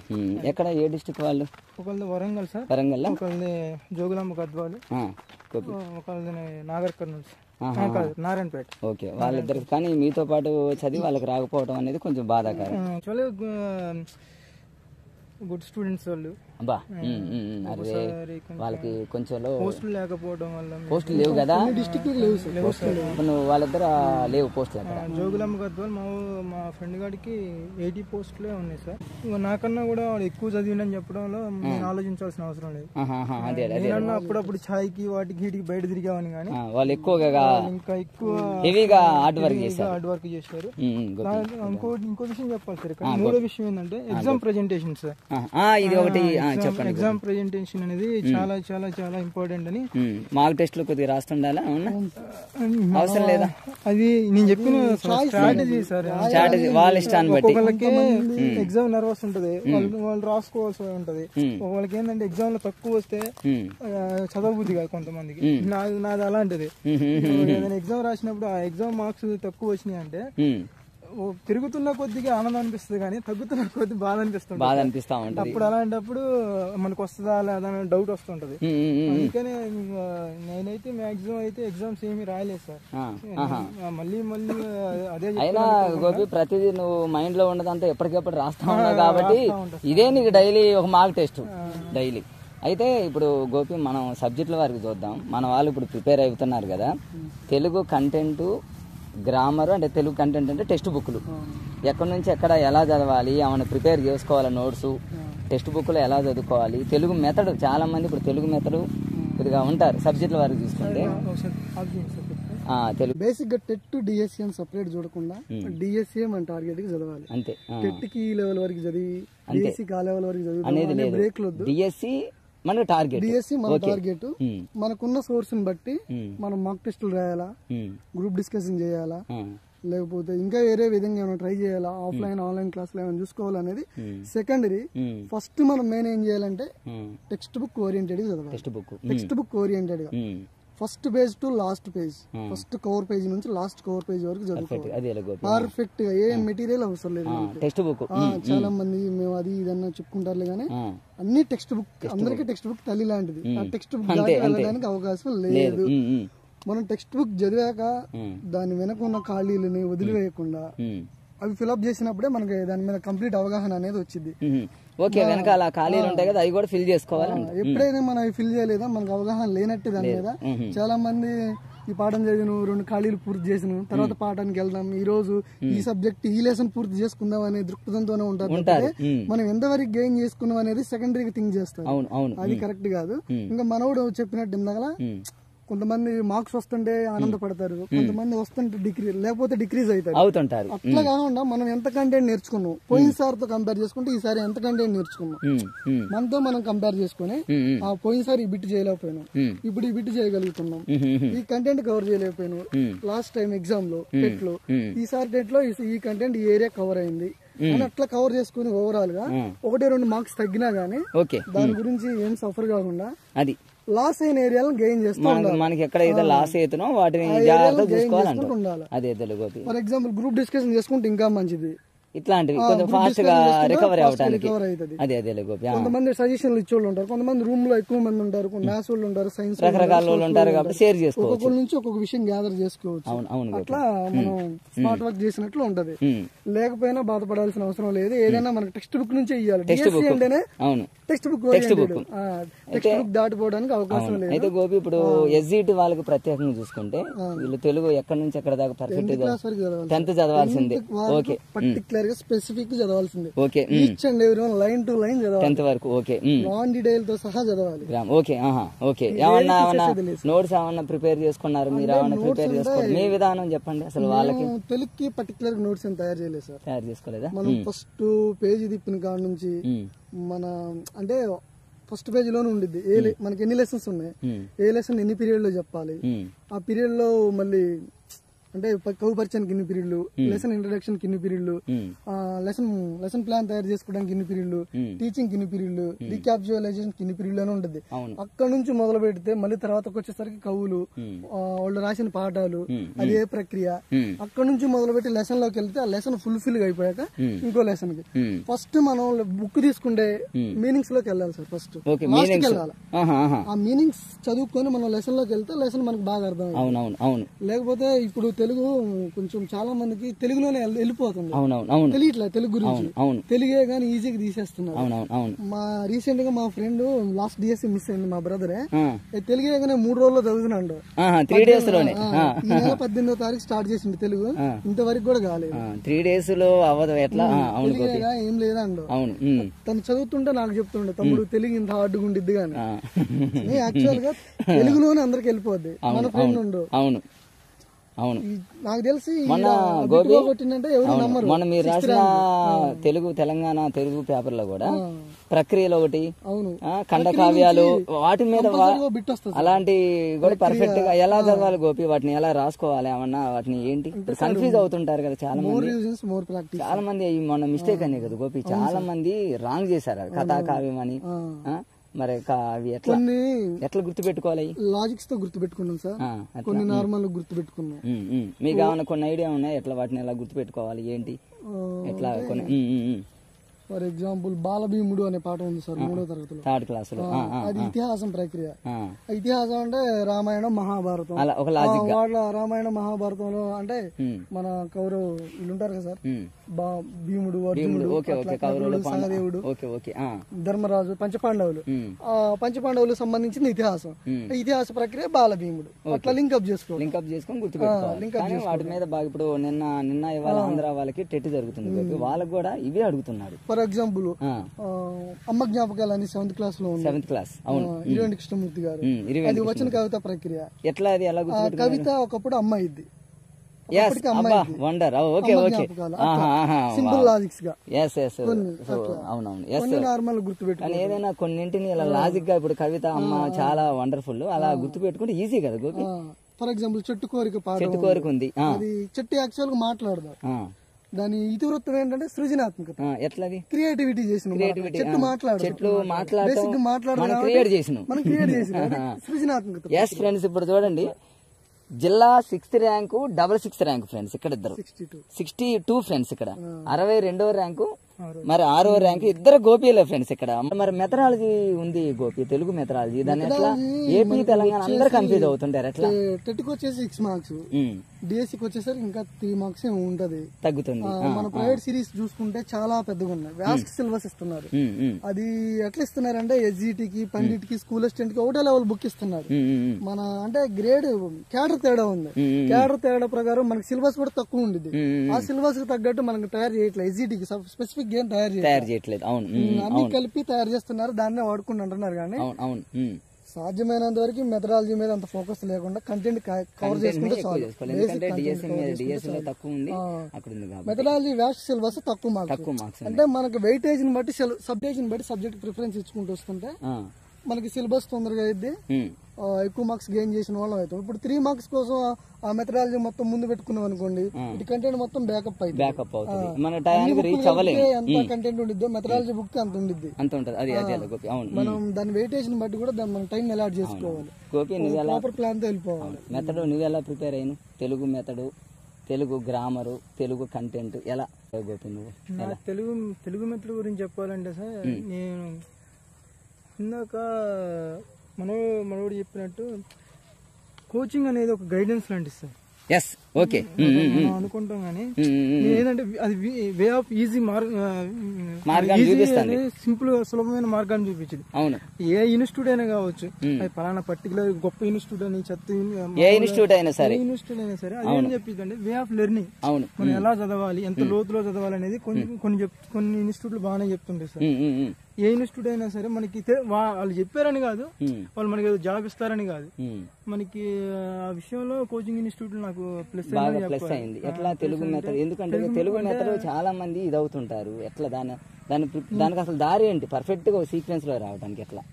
ఎక్కడ, ఏ డిస్ట్రిక్ట్ వాళ్ళు? ఒకళ్ళది వరంగల్ సార్. వరంగల్. ఒకళ్ళది జోగులాంబ గద్వాలు, ఒకళ్ళది నాగర్ కర్నూలు, నారాయణపేట. ఓకే, వాళ్ళిద్దరికి. కానీ మీతో పాటు చదివి వాళ్ళకి రాకపోవడం అనేది కొంచెం బాధాకరం. గుడ్ స్టూడెంట్స్ వాళ్ళు. వాళ్ళకి కొంచెం పోస్టులు లేకపోవడం వల్ల, పోస్టులు లేవు కదా, వాళ్ళిద్దరు లేవు పోస్టులు. జోగులాంబ గద్వాల్ మా ఫ్రెండ్ గారికి 80 పోస్టులే ఉన్నాయి సార్. నాకన్నా కూడా వాడు ఎక్కువ చదివిండని చెప్పడంలో నేను ఆలోచించాల్సిన అవసరం లేదు. నేనన్నా అప్పుడప్పుడు ఛాయ్కి వాటికి వీటికి బయట తిరిగామని, కానీ వాళ్ళు ఎక్కువగా ఇంకా ఎక్కువ హార్డ్ వర్క్ చేశారు. ఇంకో విషయం చెప్పాలి సార్ ఇక్కడ. మూడో విషయం ఏంటంటే ఎగ్జామ్ ప్రెజెంటేషన్ సార్. ఇది ఒకటి చెప్పండి. ఎగ్జామ్ ప్రెజెంటేషన్ అనేది చాలా చాలా చాలా ఇంపార్టెంట్ అని. మాక్ టెస్ట్ లో కొద్దిగా రాస్తుండాలా? అవసరం లేదా? అది నేను చెప్పిన స్ట్రాటజీ సార్. స్ట్రాటజీ వాళ్ళ ఇష్టాన్ని బట్టి. ఒకళ్ళకి ఎగ్జామ్ నర్వస్ ఉంటది, వాళ్ళు రాసుకోవాల్సి ఉంటది. వాళ్ళకి ఏంటంటే ఎగ్జామ్ లో తక్కువ వస్తే చదవబుద్ధి కాదు కొంతమందికి. నాది అలాంటిది. ఏదైనా ఎగ్జామ్ రాసినప్పుడు ఆ ఎగ్జామ్ మార్క్స్ తక్కువ వచ్చినాయి అంటే పెరుగుతున్న కొద్దిగా ఆనందం అనిపిస్తుంది కానీ తగ్గుతున్న కొద్ది బాధ అనిపిస్తుంది. బాధ అనిపిస్తా ఉంటుంది. అప్పుడు అలాంటప్పుడు మనకు వస్తుందా లేదా డౌట్ వస్తుంటది. అందుకని నేనైతే మాక్సిమం అయితే ఎగ్జామ్స్ ఏమి రాయలేదు సార్. మళ్ళీ అదే అయినా గోపి ప్రతిదీ నువ్వు మైండ్ లో ఉన్నదంతా ఎప్పటికెప్పుడు రాస్తా ఉన్నావు కాబట్టి ఇదే నీకు డైలీ ఒక మార్క్ టెస్ట్ డైలీ. అయితే ఇప్పుడు గోపి మనం సబ్జెక్టుల వరకు చూద్దాం. మన వాళ్ళు ఇప్పుడు ప్రిపేర్ అవుతున్నారు కదా, తెలుగు కంటెంట్ గ్రామర్ అంటే తెలుగు కంటెంట్ అంటే టెక్స్ట్ బుక్లు ఎక్కడి నుంచి ఎక్కడ ఎలా చదవాలి, ఏమైనా ప్రిపేర్ చేసుకోవాలి, నోట్స్ టెక్స్ట్ బుక్లో ఎలా చదువుకోవాలి, తెలుగు మెథడ్ చాలా మంది ఇప్పుడు తెలుగు మెథడ్ కొద్దిగా ఉంటారు సబ్జెక్టుల వరకు చూసుకుంటే. తెలుగు బేసిక్ గా టెట్ డిఎస్సి అని సపరేట్ చూడకుండా డిఎస్సి మన టార్గెట్ కి చదవాలి అంతే. టెట్ కి ఈ లెవెల్ వరకు చదివి డిఎస్సి ఆ లెవెల్ వరకు చదివి అనేది లేదు. బ్రేక్ వద్దు. డిఎస్సి మన టార్గెట్, డిఎస్సి మన టార్గెట్. మనకున్న సోర్స్ ని బట్టి మనం మాక్ టెస్టులు రాయాలా, గ్రూప్ డిస్కషన్ చేయాలా, లేకపోతే ఇంకా వేరే విధంగా ఏమైనా ట్రై చేయాలా, ఆఫ్లైన్ ఆన్లైన్ క్లాసులు ఏమైనా చూసుకోవాలనేది సెకండరీ. ఫస్ట్ మనం మెయిన్ ఏం చేయాలంటే టెక్స్ట్ బుక్ ఓరియంటెడ్ గా చదవాలి. టెక్స్ట్ బుక్ ఓరియంటెడ్ గా first page to last page, first cover page నుంచి లాస్ట్ కవర్ పేజ్ వరకు చదువుకోవాలి పర్ఫెక్ట్ గా. ఏ మెటీరియల్ అవసరం లేదు టెక్స్ట్ బుక్. చాలా మంది మేము అది ఇదన్నా చెప్పుకుంటారులే కానీ అన్ని టెక్స్ట్ బుక్, అందరికీ టెక్స్ట్ బుక్ తల్లి లాంటిది. ఆ టెక్స్ట్ బుక్ వెళ్ళడానికి అవకాశం లేదు. మనం టెక్స్ట్ బుక్ చదివాక దాని వెనక ఉన్న ఖాళీలని వదిలివేయకుండా అవి ఫిల్అప్ చేసినప్పుడే మనకి దాని మీద కంప్లీట్ అవగాహన అనేది వచ్చింది. ఓకే, వెనకాల ఖాళీలు ఉంటాయి కదా అవి కూడా ఫిల్ చేసుకోవాలి. ఎప్పుడైనా మనం అవి ఫిల్ చేయలేదా మనకు అవగాహన లేనట్టు దాని మీద. చాలా మంది ఈ పాఠం చదివిన 2 ఖాళీలు పూర్తి చేసిన తర్వాత పాఠానికి వెళ్దాం, ఈ రోజు ఈ సబ్జెక్ట్ ఈ లెసన్ పూర్తి చేసుకుందాం అనే దృక్పథంతోనే ఉంటారు. మనం ఎంతవరకు గెయిన్ చేసుకున్నాం అనేది సెకండరీగా థింక్ చేస్తారు. అది కరెక్ట్ కాదు. ఇంకా మనోడు చెప్పినట్టు ఇందాక కొంతమంది మార్క్స్ వస్తుంటే ఆనందపడతారు, కొంతమంది వస్తుంటే లేకపోతే డిక్రీజ్ అవుతారు. అట్లా కాకుండా మనం ఎంత కంటెంట్ నేర్చుకున్నాం పోయినసారి తో కంపేర్ చేసుకుంటే ఈసారి ఎంత కంటెంట్ నేర్చుకున్నాం మనతో మనం కంపేర్ చేసుకుని ఆ పోయినసారి ఈ బిట్ చేయలేకపోయినాం, ఇప్పుడు ఈ బిట్ చేయగలుగుతున్నాం, ఈ కంటెంట్ కవర్ చేయలేకపోయినాం లాస్ట్ టైం ఎగ్జామ్ లో టెట్ లో, ఈసారి టెట్ లో ఈ కంటెంట్ ఈ ఏరియా కవర్ అయింది అని అట్లా కవర్ చేసుకుని ఓవరాల్ గా 1-2 మార్క్స్ తగ్గినా గానీ దాని గురించి ఏం సఫర్ కాకుండా అది లాస్ అయిన ఏరియాలను గెయిన్ చేస్తూ మనకి ఎక్కడైతే లాస్ అవుతున్నో వాటిని జాగ్రత్తగా చూసుకోవాలంటే అదే Telugu. For example group discussion చేసుకుంటే ఇంకా మంచిది. ఇట్లాంటివి కొంచెం ఫాస్ట్ గా రికవరీ అవడానికి అదే కొంతమంది సజెషన్లు ఇచ్చే వాళ్ళు ఉంటారు, కొంతమంది రూమ్ లో ఎక్కువ మంది ఉంటారు, మ్యాథ్స్ వాళ్ళు ఉంటారు, సైన్స్ రకరకాల వాళ్ళు ఉంటారు కాబట్టి షేర్ చేసుకోవచ్చు, ఒక్కొక్క నుంచి ఒక్కొక్క విషయం గ్యాదర్ చేసుకోవచ్చు. అట్లా మనం స్మార్ట్ వర్క్ చేసినట్లు ఉంటది. లేకపోయినా బాధపడాల్సిన అవసరం లేదు. ఏదైనా మనకి టెక్స్ట్ బుక్ నుంచే ఇవ్వాలి. అంటేనే టెక్స్ట్ బుక్ దాటిపోవడానికి అవకాశం లేదు. అయితే గోపి ఇప్పుడు ఎస్జిటి వాళ్ళకి ప్రత్యేకంగా చూసుకుంటే వీళ్ళు తెలుగు ఎక్కడి నుంచి ఎక్కడ దాకా పర్ఫెక్ట్ 10th చదవాల్సిందే. ఓకే, పర్టికులర్ గా స్పెసిఫిక్ చదవాల్సిందే. Okay, each and every one line to line చదవాలి 10th వరకు. ఓకే, నాన్ డీటెయిల్ తో సహా చదవాలి. ఓకే ఓకే, ఏమన్నా నోట్స్ ఏమన్నా ప్రిపేర్ చేసుకున్నారు మీరు? ఏమన్నా ప్రిపేర్ చేసుకోవాలి మీ విధానం చెప్పండి. అసలు వాళ్ళకి తెలుగుకి పర్టికులర్ నోట్స్ ఏం తయారు చేయలేదు సార్. తయారు చేసుకోలేదా? మనం ఫస్ట్ పేజీ తిప్పిన కాడ నుంచి మన అంటే ఫస్ట్ పేజ్ లోనే ఉండిద్ది మనకి ఎన్ని లెసన్స్ ఉన్నాయి, ఏ లెసన్ ఎన్ని పీరియడ్ లో చెప్పాలి, ఆ పీరియడ్ లో మళ్ళీ అంటే కవి పరిచయానికి ఇన్ని పీరియడ్లు, లెసన్ ఇంట్రడక్షన్ కి ఇన్ని పీరియడ్లు, లెసన్ ప్లాన్ తయారు చేసుకోవడానికి ఇన్ని పీరియడ్లు, టీచింగ్ ఇన్ని పీరియడ్లు, రీక్యాప్చువలైజేషన్ ఇన్ని పీరియడ్లు అని ఉంటుంది. అక్కడ నుంచి మొదలు పెడితే మళ్ళీ తర్వాతకు వచ్చేసరికి కవులు వాళ్ళు రాసిన పాఠాలు అది ఏ ప్రక్రియ, అక్కడ నుంచి మొదలు పెట్టి లెసన్ లోకి వెళ్తే ఆ లెసన్ ఫుల్ఫిల్ అయిపోయాక ఇంకో లెసన్ కి ఫస్ట్ మనం బుక్ తీసుకుంటే మీనింగ్స్ లోకి వెళ్ళాలి సార్. ఫస్ట్ లాస్ట్కి వెళ్ళాలి. ఆ మీనింగ్స్ చదువుకొని మనం లెసన్ లోకి వెళ్తే లెసన్ మనకు బాగా అర్థం అవుతుంది. లేకపోతే ఇప్పుడు తెలుగు కొంచెం చాలా మందికి తెలుగులోనే వెళ్ళిపోతుంది, తెలియట్లే తెలుగు గురించి. తెలుగే గానీ ఈజీగా తీసేస్తున్నారు. మా రీసెంట్ గా మా ఫ్రెండ్ లాస్ట్ డిఎస్సి మిస్ అయింది మా బ్రదరే, తెలుగే గానీ 3 రోజుల్లో చదువుతున్నాడు. 3 days లోనే ఈ నెల 18వ తారీఖు స్టార్ట్ చేసింది తెలుగు, ఇంతవరకు కూడా కాలేదు. 3 days లో అవ్వదు. ఎట్లా ఏం లేదండు. తను చదువుతుంటే నాకు చెప్తుండే, తమ్ముడు తెలుగు ఇంత హార్డ్గా ఉండిద్ది కానీ యాక్చువల్ గా తెలుగులోనే అందరికి వెళ్ళిపోద్ది. మన ఫ్రెండ్ ఉండు. అవును, నాకు తెలిసి మొన్న మీరు రాసిన తెలుగు తెలంగాణ తెలుగు పేపర్ లో కూడా ప్రక్రియలు ఒకటి, ఖండకావ్యాలు, వాటి మీద అలాంటి కూడా పర్ఫెక్ట్ గా ఎలా చదవాలి గోపి, వాటిని ఎలా రాసుకోవాలి, ఏమన్నా వాటిని ఏంటి కన్ఫ్యూజ్ అవుతుంటారు కదా చాలా మంది. చాలా మంది మొన్న మిస్టేక్ అనే కదా గోపి, చాలా మంది రాంగ్ చేశారు కథా కావ్యం అని. మరి అవి ఎట్లా గుర్తు పెట్టుకోవాలి? లాజిక్స్ తో గుర్తు పెట్టుకున్నాం సార్, కొన్ని నార్మల్ గుర్తు పెట్టుకున్నాం. మీకు ఏమైనా కొన్ని ఐడియా ఉన్నాయి ఎట్లా వాటిని ఎలా గుర్తు పెట్టుకోవాలి ఏంటి ఎట్లా కొన్ని? ఫర్ ఎగ్జాంపుల్ బాలభీముడు అనే పాట ఉంది సార్ 3వ తరగతిలో, 3rd క్లాసులో. అది ఇతిహాసం ప్రక్రియ. ఇతిహాసం అంటే రామాయణం మహాభారతం. వాళ్ళ రామాయణ మహాభారతంలో అంటే మన కౌరవులు ఉంటారు కదా సార్, భీముడు, అర్జునుడు, సహదేవుడు, ధర్మరాజు, పంచపాండవులు సంబంధించిన ఇతిహాసం. ఇతిహాస ప్రక్రియ బాలభీముడు. అట్లా లింకప్ చేసుకొని గుర్తుపెట్టుకోవాలి. వాటి మీద బాగా ఇప్పుడు నిన్న ఇవాళ ఆంధ్ర వాళ్ళకి టెట్ జరుగుతుంది, వాళ్ళకి కూడా ఇవే అడుగుతున్నారు. ఫర్ ఎగ్జాంపుల్ అమ్మ జ్ఞాపకాలు అని 7th క్లాస్ లో ఉంది, 7th క్లాస్. అవును, ఇరివెంటి కృష్ణమూర్తి గారు. అది వచ్చిన కవిత ప్రక్రియ. ఎట్లా అది ఎలా కవిత ఒకప్పుడు అమ్మాయిది, సింపుల్ లాజిక్స్ గా నార్మల్ గుర్తుపెట్టుకోవాలి. ఏదైనా కొన్నింటిని ఇలా లాజిక్ గా, ఇప్పుడు కవిత అమ్మ చాలా వండర్ఫుల్, అలా గుర్తు పెట్టుకుంటే ఈజీ కదా గోపి. ఫర్ ఎగ్జాంపుల్ చెట్టు కోరిక పాట, చెట్టు కోరిక ఉంది. అది చెట్టు యాక్చువల్ గా మాట్లాడదాం, దాని ఇతివృత్తం ఏంటంటే సృజనాత్మకత. ఎట్లది? క్రియేటివిటీ చేసిన చెట్లు మనం క్రియేట్ చేసిన సృజనాత్మకత. ఎస్ ఫ్రెండ్స్, ఇప్పుడు చూడండి జిల్లా 6th ర్యాంకు 66 ర్యాంకు ఫ్రెండ్స్ ఇక్కడ ఇద్దరు, 62 ఫ్రెండ్స్ ఇక్కడ 62వ ర్యాంకు, మరి 6వ ర్యాంకు ఇద్దరు గోపీలే ఫ్రెండ్స్ ఇక్కడ. మరి మెథడాలజీ ఉంది గోపి, తెలుగు మెథడాలజీ, దాని ఎట్లా ఏపీ తెలంగాణ అందరు కన్ఫ్యూజ్ అవుతుంటారు ఎట్లా? టెట్కి వచ్చేసి 6 మార్క్స్, డిఎస్సికి వచ్చేసరికి ఇంకా 3 మార్క్స్ ఉంటది, తగ్గుతుంది. మన ప్రైవేట్ సిరీస్ చూసుకుంటే చాలా పెద్దగా ఉన్నాయి, వ్యాస్ట్ సిలబస్ ఇస్తున్నారు. అది ఎట్లా ఇస్తున్నారంటే ఎస్జిటికి, పండిట్కి, స్కూల్ అసిస్టెంట్ కి ఒకటే లెవెల్ బుక్ ఇస్తున్నారు. మన అంటే గ్రేడ్ క్యాడర్ తేడా ఉంది, క్యాడర్ తేడా ప్రకారం మనకి సిలబస్ కూడా తక్కువ ఉండేది. ఆ సిలబస్ కి తగ్గట్టు మనకు తయారు చేయట్లేదు, ఎస్జిటికి స్పెసిఫిక్ గేమ్ తయారు చేయట్లేదు. అన్ని కలిపి తయారు చేస్తున్నారు, దాన్నే వాడుకుని అంటున్నారు. కానీ సాధ్యమైనంత వరకు మెథడాలజీ మీద అంత ఫోకస్ లేకుండా కంటెంట్ కవర్ చేసుకుంటే మెథడాలజీ వ్యాస్ట్ సిలబస్ తక్కువ మార్క్స్. అంటే మనకి వెయిటేజ్ ని బట్టి సబ్జెక్ట్ ప్రిఫరెన్స్ ఇచ్చుకుంటూ వస్తుంటే మనకి సిలబస్ తొందరగా అయింది, ఎక్కువ మార్క్స్ గెయిన్ చేసిన వాళ్ళం అవుతాం. ఇప్పుడు 3 మార్క్స్ కోసం ఆ మెథడాలజీ మొత్తం ముందు పెట్టుకున్నాం అనుకోండి, ఇటు కంటెంట్ మొత్తం బ్యాకప్ అవుతుంది. ఎంత కంటెంట్ ఉండిద్దో మెథడాలజీ బుక్ అంత ఉండిద్ది. మనం దాని వెయిటేజ్ ని బట్టి కూడా దాన్ని మనం టైం అలాట్ చేసుకోవాలి, ప్రాపర్ ప్లాన్ తో వెళ్ళిపోవాలి. మెథడ్ నువ్వు ఎలా ప్రిపేర్ అయ్యాను? Telugu method, Telugu grammar, Telugu content ఎలా గోపి నువ్వు? తెలుగు మెథడ్ గురించి చెప్పాలంటే సార్, నేను ఇందాక మనోడు చెప్పినట్టు కోచింగ్ అనేది ఒక గైడెన్స్ లాంటిది సార్. ఓకే అనుకుంటాం కానీ ఏంటంటే అది వే ఆఫ్ ఈజీ సింపుల్ గా సులభమైన మార్గాన్ని చూపించింది. ఏ ఇన్స్టిట్యూట్ అయినా కావచ్చు, అది పలానా పర్టికులర్ గొప్ప ఇన్స్టిట్యూట్ అని ఇన్స్టిట్యూట్ అయినా సరే అదేం చెప్పిందంటే వే ఆఫ్ లెర్నింగ్, మనం ఎలా చదవాలి, ఎంత లోతులో చదవాలి అనేది కొన్ని ఇన్స్టిట్యూట్లు బాగానే చెప్తుంటాయి సార్. ఏ ఇన్స్టిట్యూట్ అయినా సరే మనకి వాళ్ళు చెప్పారని కాదు, వాళ్ళు మనకి జాబ్ ఇస్తారని కాదు, మనకి ఆ విషయంలో కోచింగ్ ఇన్స్టిట్యూట్ నాకు ప్లస్ అయింది. ఎట్లా తెలుగు మెథడ్, ఎందుకంటే తెలుగు మెథడ్ చాలా మంది ఇదవుతుంటారు. ఎట్లా దానికి అసలు దారి ఏంటి పర్ఫెక్ట్ గా సీక్వెన్స్ లో రావడానికి? ఎట్లా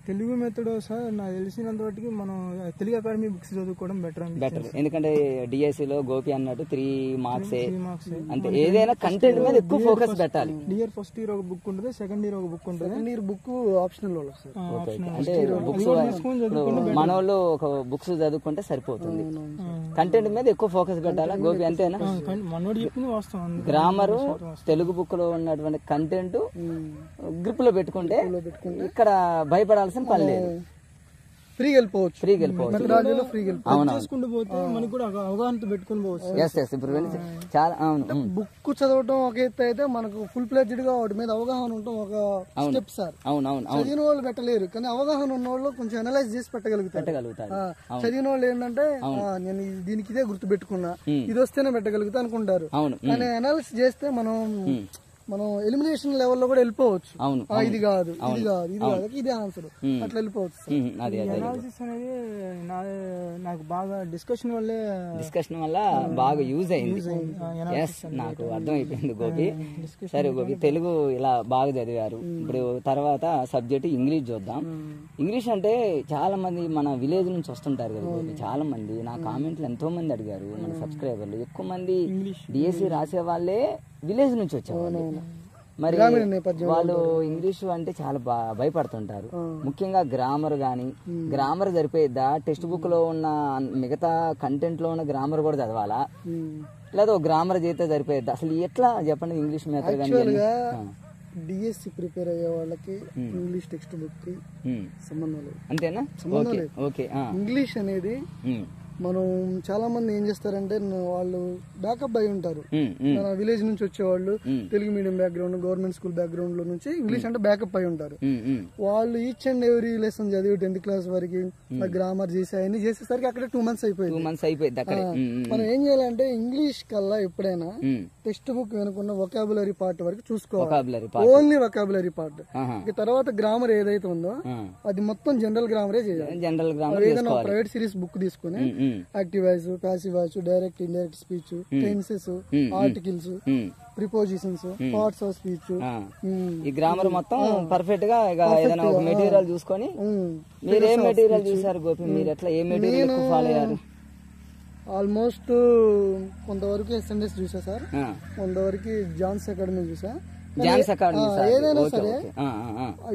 తెలుగు మెథడ్ సార్ నాకు తెలిసినంత వాటికి మనం తెలుగు అకాడమీ బుక్స్ చదువుకోవడం బెటర్. ఎందుకంటే డిఎస్సిలో గోపి అన్నట్టు 3 మార్క్స్ అంటే ఏదైనా కంటెంట్ మీద ఎక్కువ ఫోకస్ పెట్టాలి. ఇయర్ ఫస్ట్ ఇయర్ ఒక బుక్ ఉంటుంది, సెకండ్ ఇయర్ ఒక బుక్ ఉంటుంది, సెకండ్ ఇయర్ బుక్ ఆప్షనల్. అంటే బుక్స్ మన వాళ్ళు ఒక బుక్స్ చదువుకుంటే సరిపోతుంది, కంటెంట్ మీద ఎక్కువ ఫోకస్ పెట్టాలా గోపి? అంతేనా? మనోడు చెప్పింది వాస్తవం. గ్రామరు, తెలుగు బుక్ లో ఉన్నటువంటి కంటెంట్ గ్రిప్ లో పెట్టుకుంటే ఇక్కడ భయపడాల్సిన పని లేదు, ఫ్రీగా వెళ్ళిపోవచ్చు. బుక్ చదవటం ఒక ఎత్తు అయితే, మనకు ఫుల్ ప్లేజ్డ్ గా వాటి మీద అవగాహన ఉండటం ఒక స్టెప్ సార్. చదివిన వాళ్ళు పెట్టలేరు, కానీ అవగాహన ఉన్న వాళ్ళు కొంచెం అనలైజ్ చేసి పెట్టగలుగుతారు. చదివిన వాళ్ళు ఏంటంటే నేను దీనికి ఇదే గుర్తు పెట్టుకున్నా, ఇది వస్తేనే పెట్టగలుగుతా అనుకుంటారు. కానీ అనాలిసిస్ చేస్తే మనం ఎలిమినేషన్ లెవెల్లో కూడా వెళ్ళిపోవచ్చు. ఇది కాదు, ఇది కాదు, ఇది కాదు, ఇదే ఆన్సర్, అట్లా వెళ్ళిపోవచ్చు. అనాలిసిస్ అనేది నాకు బాగా డిస్కషన్ వల్ల బాగా యూజ్ అయింది. నాకు అర్థమైపోయింది గోపి. సరే గోపి, తెలుగు ఇలా బాగా చదివారు, ఇప్పుడు తర్వాత సబ్జెక్ట్ ఇంగ్లీష్ చూద్దాం. ఇంగ్లీష్ అంటే చాలా మంది మన విలేజ్ నుంచి వస్తుంటారు కదా గోపి, చాలా మంది నా కామెంట్లు ఎంతో మంది అడిగారు, మన సబ్స్క్రైబర్లు ఎక్కువ మంది డిఎస్సి రాసే వాళ్ళే విలేజ్ నుంచి వచ్చేవాళ్ళు. మరి గ్రామీణ నేపథ్యం వాళ్ళు ఇంగ్లీషు అంటే చాలా భయపడుతుంటారు. ముఖ్యంగా గ్రామర్ గాని, గ్రామర్ సరిపోయిద్దా? టెక్స్ట్ బుక్ లో ఉన్న మిగతా కంటెంట్ లో ఉన్న గ్రామర్ కూడా చదవాలా, లేదా గ్రామర్ చేస్తే సరిపోయిద్దా? అసలు ఎట్లా చెప్పండి ఇంగ్లీష్ మెథడ్ కానీ. డిఎస్సి ప్రిపేర్ అయ్యే వాళ్ళకి ఇంగ్లీష్ టెక్స్ట్ బుక్ కి సంబంధం లేదు. అంతేనా? సంబంధం లేదు. ఓకే. ఇంగ్లీష్ అనేది మనం చాలా మంది ఏం చేస్తారంటే వాళ్ళు బ్యాకప్ అయి ఉంటారు. మన విలేజ్ నుంచి వచ్చేవాళ్ళు Telugu medium background, government school background లో నుంచి ఇంగ్లీష్ అంటే బ్యాకప్ అయి ఉంటారు. వాళ్ళు ఈచ్ అండ్ ఎవ్రీ లెసన్ చదివి 10th క్లాస్ వరకు గ్రామర్ చేసి అవన్నీ చేసేసరికి అక్కడ 2 months అయిపోయింది. మనం ఏం చేయాలంటే ఇంగ్లీష్ కల్లా ఎప్పుడైనా టెక్స్ట్ బుక్ వెనుకున్న వొకాబులరీ పార్ట్ వరకు చూసుకోవాలి. Only vocabulary part. ఇక తర్వాత గ్రామర్ ఏదైతే ఉందో అది మొత్తం జనరల్ గ్రామరే చేయాలి. జనరల్ గ్రామర్ ఏదైనా ప్రైవేట్ సిరీస్ బుక్ తీసుకుని active voice, passive voice, direct indirect speech, tenses, articles, prepositions, parts of speech, ఈ గ్రామర్ మొత్తం పర్ఫెక్ట్ గా ఏదైనా ఒక మెటీరియల్ చూసుకొని. మీరు ఏ మెటీరియల్ చూసారు గోపి? మీరు ఎట్లా ఏ మెటీరియల్ ఫాలో అయ్యారు? ఆల్మోస్ట్ కొంతవరకు ఎస్ఎన్ఎస్ చూసా సార్, కొంతవరకు జాన్స్ అకాడమీ చూసా. ఏదైనా సరే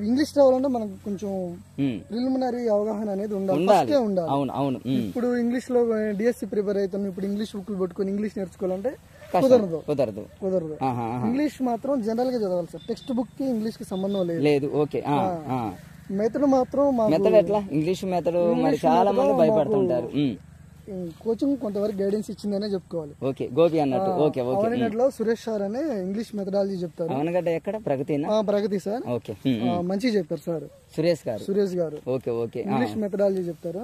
ఇంగ్లీష్ రావాలంటే మనకు కొంచెం ప్రిలిమినరీ అవగాహన అనేది ఉండాలి. ఇప్పుడు ఇంగ్లీష్ లో డిఎస్సి ప్రిపేర్ అవుతాం, ఇప్పుడు ఇంగ్లీష్ బుక్లు పట్టుకుని ఇంగ్లీష్ నేర్చుకోవాలంటే కుదరదు. ఇంగ్లీష్ మాత్రం జనరల్ గా చదవాలి సార్. టెక్స్ట్ బుక్ కి ఇంగ్లీష్ కి సంబంధం లేదు. మెథడ్ మాత్రం మెథడ్ ఎట్లా? ఇంగ్లీష్ మెథడ్ మరి చాలా మంది భయపడుతుంటారు. కోచింగ్ కొంతవరకు గైడెన్స్ ఇచ్చిందనే చెప్పుకోవాలి. ఓకే, గోపి అన్నట్టు. ఓకే, అవనగడ్డలో సురేష్ సార్ అనే ఇంగ్లీష్ మెథడాలజీ చెప్తారు. అవనగడ్డ ఎక్కడ? ప్రగతి సార్. ఓకే, మంచిగా చెప్పారు సార్ సురేష్ గారు. ఓకే ఓకే, ఇంగ్లీష్ మెథడాలజీ చెప్తారు,